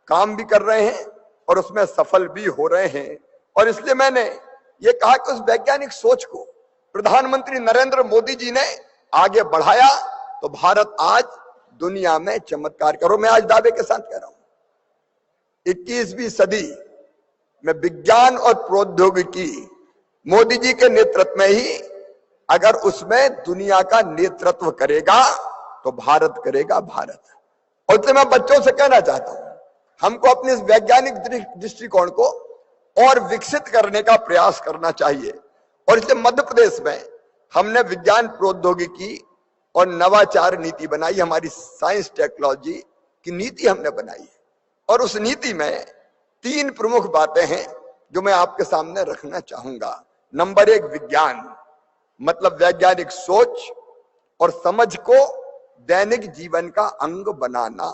S9: काम भी कर रहे हैं और उसमें सफल भी हो रहे हैं। और इसलिए मैंने ये कहा कि उस वैज्ञानिक सोच को प्रधानमंत्री नरेंद्र मोदी जी ने आगे बढ़ाया तो भारत आज दुनिया में चमत्कार करो। मैं आज दावे के साथ कह रहा हूं, 21वीं सदी में विज्ञान और प्रौद्योगिकी मोदी जी के नेतृत्व में ही अगर उसमें दुनिया का नेतृत्व करेगा तो भारत करेगा भारत। और इसलिए मैं बच्चों से कहना चाहता हूं, हमको अपने इस वैज्ञानिक दृष्टिकोण को और विकसित करने का प्रयास करना चाहिए। और इसलिए मध्य प्रदेश में हमने विज्ञान प्रौद्योगिकी और नवाचार नीति बनाई, हमारी साइंस टेक्नोलॉजी की नीति हमने बनाई है। और उस नीति में 3 प्रमुख बातें हैं जो मैं आपके सामने रखना चाहूंगा। नंबर 1, विज्ञान, मतलब वैज्ञानिक सोच और समझ को दैनिक जीवन का अंग बनाना।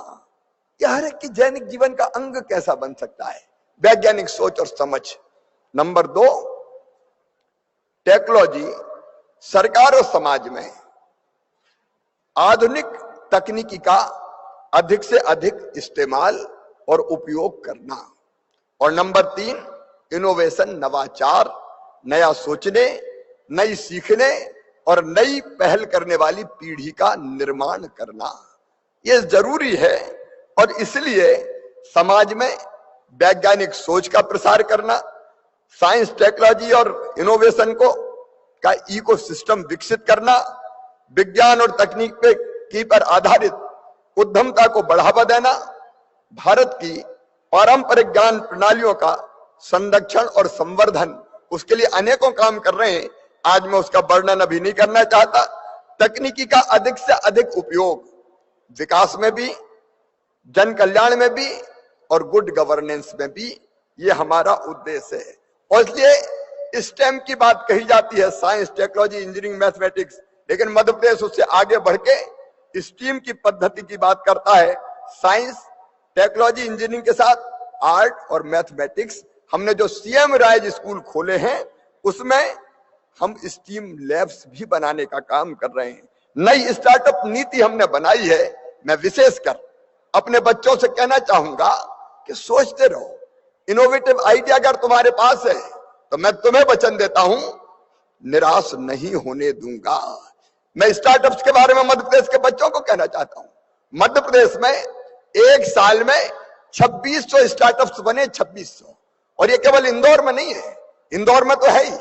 S9: यह हर एक की दैनिक जीवन का अंग कैसा बन सकता है? वैज्ञानिक सोच और समझ। नंबर 2, टेक्नोलॉजी, सरकार और समाज में आधुनिक तकनीकी का अधिक से अधिक इस्तेमाल और उपयोग करना। और नंबर 3, इनोवेशन, नवाचार, नया सोचने, नई सीखने और नई पहल करने वाली पीढ़ी का निर्माण करना, ये जरूरी है। और इसलिए समाज में वैज्ञानिक सोच का प्रसार करना, साइंस, टेक्नोलॉजी और इनोवेशन का इकोसिस्टम विकसित करना, विज्ञान और तकनीक पर आधारित उद्यमता को बढ़ावा देना, भारत की पारंपरिक ज्ञान प्रणालियों का संरक्षण और संवर्धन, उसके लिए अनेकों काम कर रहे हैं। आज मैं उसका वर्णन अभी नहीं करना चाहता। तकनीकी का अधिक से अधिक उपयोग विकास में भी, जन कल्याण में भी और गुड गवर्नेंस में भी, ये हमारा उद्देश्य है। और इसलिए स्टेम की बात कही जाती है, साइंस, टेक्नोलॉजी, इंजीनियरिंग, मैथमेटिक्स, लेकिन मध्य प्रदेश उससे आगे बढ़ के स्टीम की पद्धति की बात करता है। साइंस, टेक्नोलॉजी, इंजीनियरिंग के साथ आर्ट और मैथमेटिक्स। हमने जो सीएम राइज स्कूल खोले हैं उसमें हम स्टीम लैब्स भी बनाने का काम कर रहे हैं। नई स्टार्टअप नीति हमने बनाई है। मैं विशेषकर अपने बच्चों से कहना चाहूंगा कि सोचते रहो, इनोवेटिव आइडिया अगर तुम्हारे पास है तो मैं तुम्हें वचन देता हूं, निराश नहीं होने दूंगा। मैं स्टार्टअप्स के बारे में मध्य प्रदेश के बच्चों को कहना चाहता हूं। मध्य प्रदेश में एक साल में 2600 स्टार्टअप्स बने, 2600। और ये केवल इंदौर में नहीं है, इंदौर में तो है ही,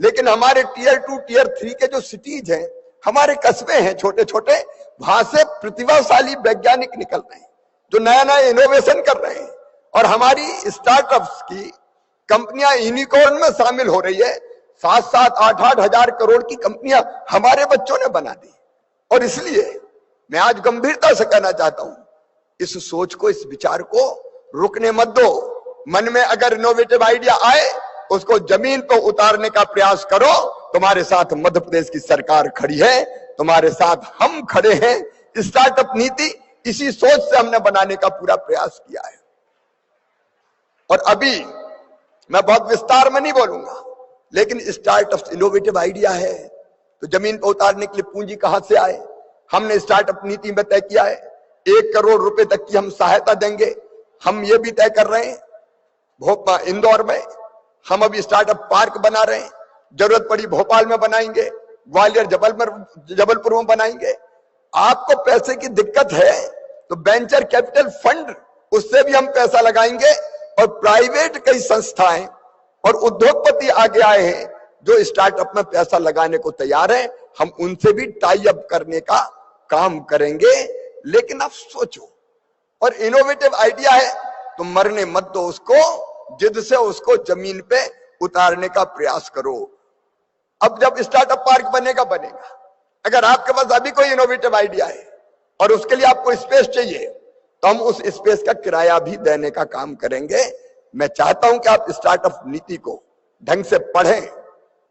S9: लेकिन हमारे टियर 2, टियर 3 के जो सिटीज हैं, हमारे कस्बे हैं छोटे छोटे, वहां से प्रतिभाशाली वैज्ञानिक निकल रहे हैं जो नया नया इनोवेशन कर रहे हैं। और हमारी स्टार्टअप्स की कंपनियां यूनिकॉर्न में शामिल हो रही है। 7-7, 8-8 हजार करोड़ की कंपनियां हमारे बच्चों ने बना दी। और इसलिए मैं आज गंभीरता से कहना चाहता हूं, इस सोच को, इस विचार को रुकने मत दो। मन में अगर इनोवेटिव आइडिया आए उसको जमीन पर उतारने का प्रयास करो। तुम्हारे साथ मध्य प्रदेश की सरकार खड़ी है, तुम्हारे साथ हम खड़े हैं। स्टार्टअप नीति इसी सोच से हमने बनाने का पूरा प्रयास किया है। और अभी मैं बहुत विस्तार में नहीं बोलूंगा, लेकिन स्टार्टअप इनोवेटिव आइडिया है तो जमीन पर उतारने के लिए पूंजी कहां से आए? हमने स्टार्टअप नीति में तय किया है 1 करोड़ रुपए तक की हम सहायता देंगे। हम ये भी तय कर रहे हैं, इंदौर में हम अभी स्टार्टअप पार्क बना रहे हैं, जरूरत पड़ी भोपाल में बनाएंगे, ग्वालियर, जबलपुर में बनाएंगे। आपको पैसे की दिक्कत है तो वेंचर कैपिटल फंड, उससे भी हम पैसा लगाएंगे। और प्राइवेट कई संस्थाएं और उद्योगपति आगे आए हैं जो स्टार्टअप में पैसा लगाने को तैयार हैं। हम उनसे भी टाई अप करने का काम करेंगे। लेकिन आप सोचो, और इनोवेटिव आइडिया है तो मरने मत दो उसको, जिद से उसको जमीन पे उतारने का प्रयास करो। अब जब स्टार्टअप पार्क बनेगा, अगर आपके पास अभी कोई इनोवेटिव आइडिया है और उसके लिए आपको स्पेस चाहिए तो हम उस स्पेस का किराया भी देने का काम करेंगे। मैं चाहता हूं कि आप स्टार्टअप नीति को ढंग से पढ़ें,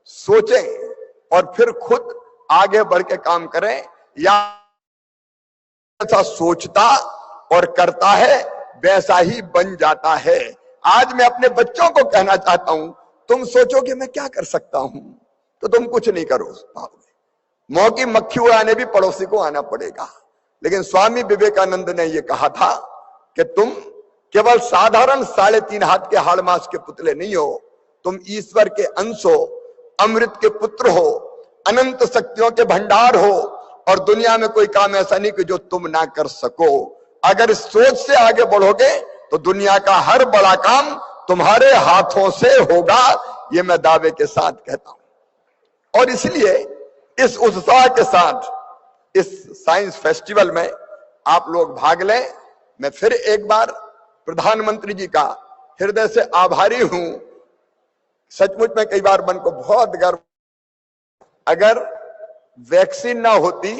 S9: सोचें और फिर खुद आगे बढ़ के काम करें। या ऐसा सोचता और करता है वैसा ही बन जाता है। आज मैं अपने बच्चों को कहना चाहता हूं, तुम सोचो कि मैं क्या कर सकता हूं तो तुम कुछ नहीं करो पाओगे। मौह की मक्खी उड़ाने भी पड़ोसी को आना पड़ेगा। लेकिन स्वामी विवेकानंद ने यह कहा था कि तुम केवल साधारण 3.5 हाथ के हाड़ मास के पुतले नहीं हो, तुम ईश्वर के अंश हो, अमृत के पुत्र हो, अनंत शक्तियों के भंडार हो। और दुनिया में कोई काम ऐसा नहीं कि जो तुम ना कर सको। अगर इस सोच से आगे बढ़ोगे तो दुनिया का हर बड़ा काम तुम्हारे हाथों से होगा, ये मैं दावे के साथ कहता हूं। और इसलिए इस उत्साह के साथ इस साइंस फेस्टिवल में आप लोग भाग लें। मैं फिर एक बार प्रधानमंत्री जी का हृदय से आभारी हूं। सचमुच में कई बार मन को बहुत गर्व, अगर वैक्सीन ना होती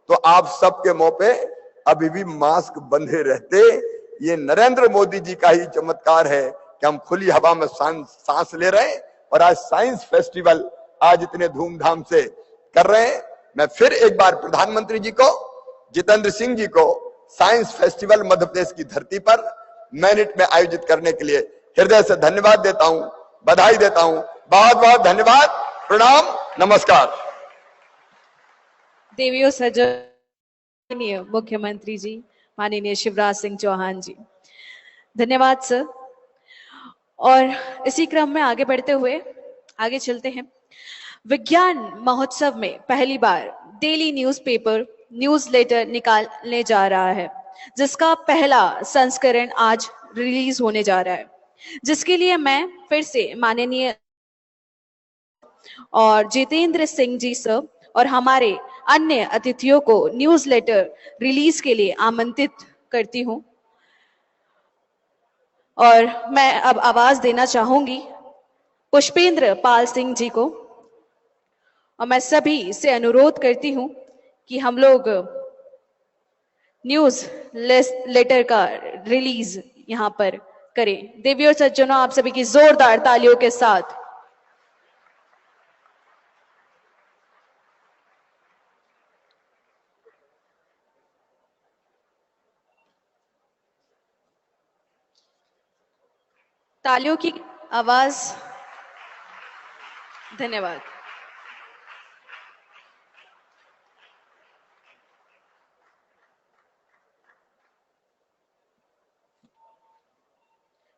S9: तो आप सबके मुंह पे अभी भी मास्क बंधे रहते। ये नरेंद्र मोदी जी का ही चमत्कार है कि हम खुली हवा में सांस ले रहे हैं और आज साइंस फेस्टिवल आज इतने धूमधाम से कर रहे हैं। मैं फिर एक बार प्रधानमंत्री जी को, जितेंद्र सिंह जी को साइंस फेस्टिवल मध्य प्रदेश की धरती पर मैनिट में आयोजित करने के लिए हृदय से धन्यवाद देता हूं, बधाई देता हूं। बहुत बहुत धन्यवाद, प्रणाम, नमस्कार।
S2: देवियों सजनीय मुख्यमंत्री जी माननीय शिवराज सिंह चौहान जी, धन्यवाद सर। और इसी क्रम में आगे बढ़ते हुए आगे चलते हैं। विज्ञान महोत्सव में पहली बार डेली न्यूज़पेपर न्यूज़लेटर निकालने जा रहा है, जिसका पहला संस्करण आज रिलीज होने जा रहा है, जिसके लिए मैं फिर से माननीय और जितेंद्र सिंह जी सर और हमारे अन्य अतिथियों को न्यूज़लेटर रिलीज के लिए आमंत्रित करती हूं। और मैं अब आवाज देना चाहूंगी पुष्पेंद्र पाल सिंह जी को, और मैं सभी से अनुरोध करती हूं कि हम लोग न्यूज लेटर का रिलीज यहां पर करें। देवी और सज्जनों, आप सभी की जोरदार तालियों के साथ तालियों की आवाज। धन्यवाद।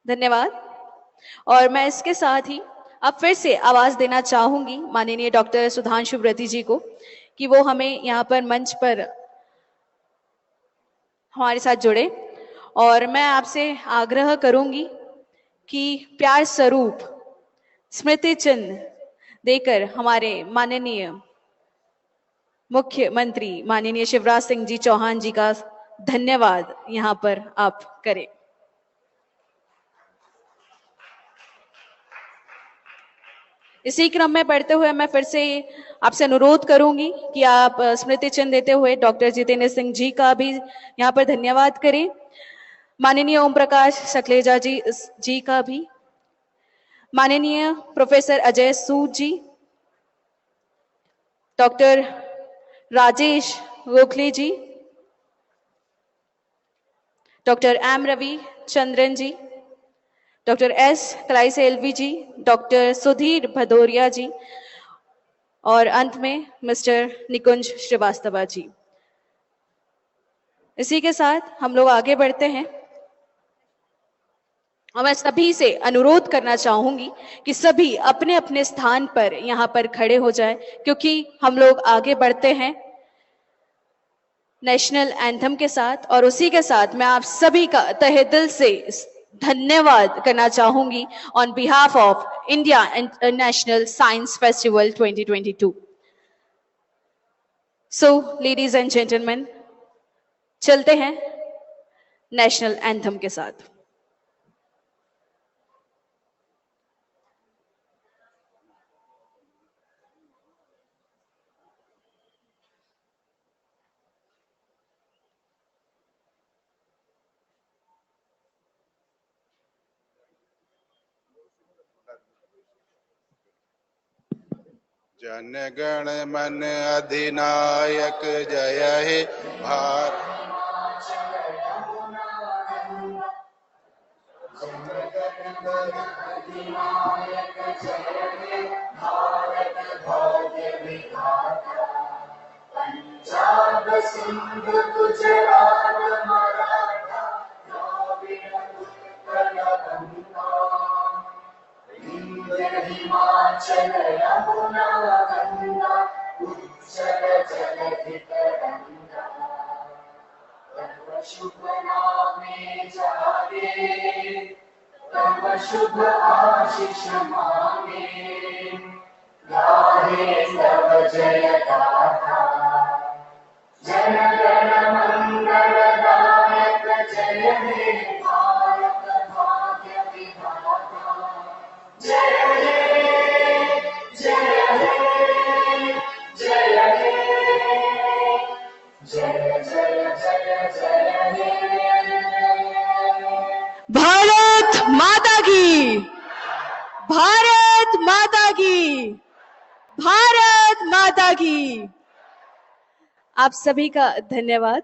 S2: धन्यवाद। और मैं इसके साथ ही अब फिर से आवाज देना चाहूंगी माननीय डॉक्टर सुधांशु व्रती जी को कि वो हमें यहाँ पर मंच पर हमारे साथ जुड़े। और मैं आपसे आग्रह करूंगी कि प्यार स्वरूप स्मृति चिन्ह देकर हमारे माननीय मुख्यमंत्री माननीय शिवराज सिंह जी चौहान जी का धन्यवाद यहाँ पर आप करें। इसी क्रम में बढ़ते हुए मैं फिर से आपसे अनुरोध करूंगी कि आप स्मृति चिन्ह देते हुए डॉक्टर जितेंद्र सिंह जी का भी यहाँ पर धन्यवाद करें, माननीय ओम प्रकाश सकलेचा जी का भी, माननीय प्रोफेसर अजय सूद जी, डॉक्टर राजेश गोखले जी, डॉक्टर एम रवि चंद्रन जी, डॉक्टर एस कलाईसेल्वी जी, डॉक्टर सुधीर भदौरिया जी और अंत में मिस्टर निकुंज श्रीवास्तव जी। इसी के साथ हम लोग आगे बढ़ते हैं और मैं सभी से अनुरोध करना चाहूंगी कि सभी अपने अपने स्थान पर यहाँ पर खड़े हो जाएं, क्योंकि हम लोग आगे बढ़ते हैं नेशनल एंथम के साथ। और उसी के साथ मैं आप सभी का तहे दिल से धन्यवाद करना चाहूंगी on behalf of India international science festival 2022। So ladies and gentleman, चलते हैं नेशनल एंथम के साथ।
S10: जन गण मन अधिनायक जय हे भारत।
S11: पंजाब सिंध गुजरात मराठा द्राविड़ उत्कल गंगा, विंध्य हिमाचल यमुना गंगा, उच्चल जलधि तरंगा। तव शुभ नामे जागे, तव शुभ आशीष मांगे, गाहे तव जय गाथा। जन गण मंगल दायक जय हे भारत भाग्य विधाता। जय हे जय हे जय हे जय जय जय जय हे।
S2: भारत माता की, भारत माता की, भारत माता की। आप सभी का धन्यवाद।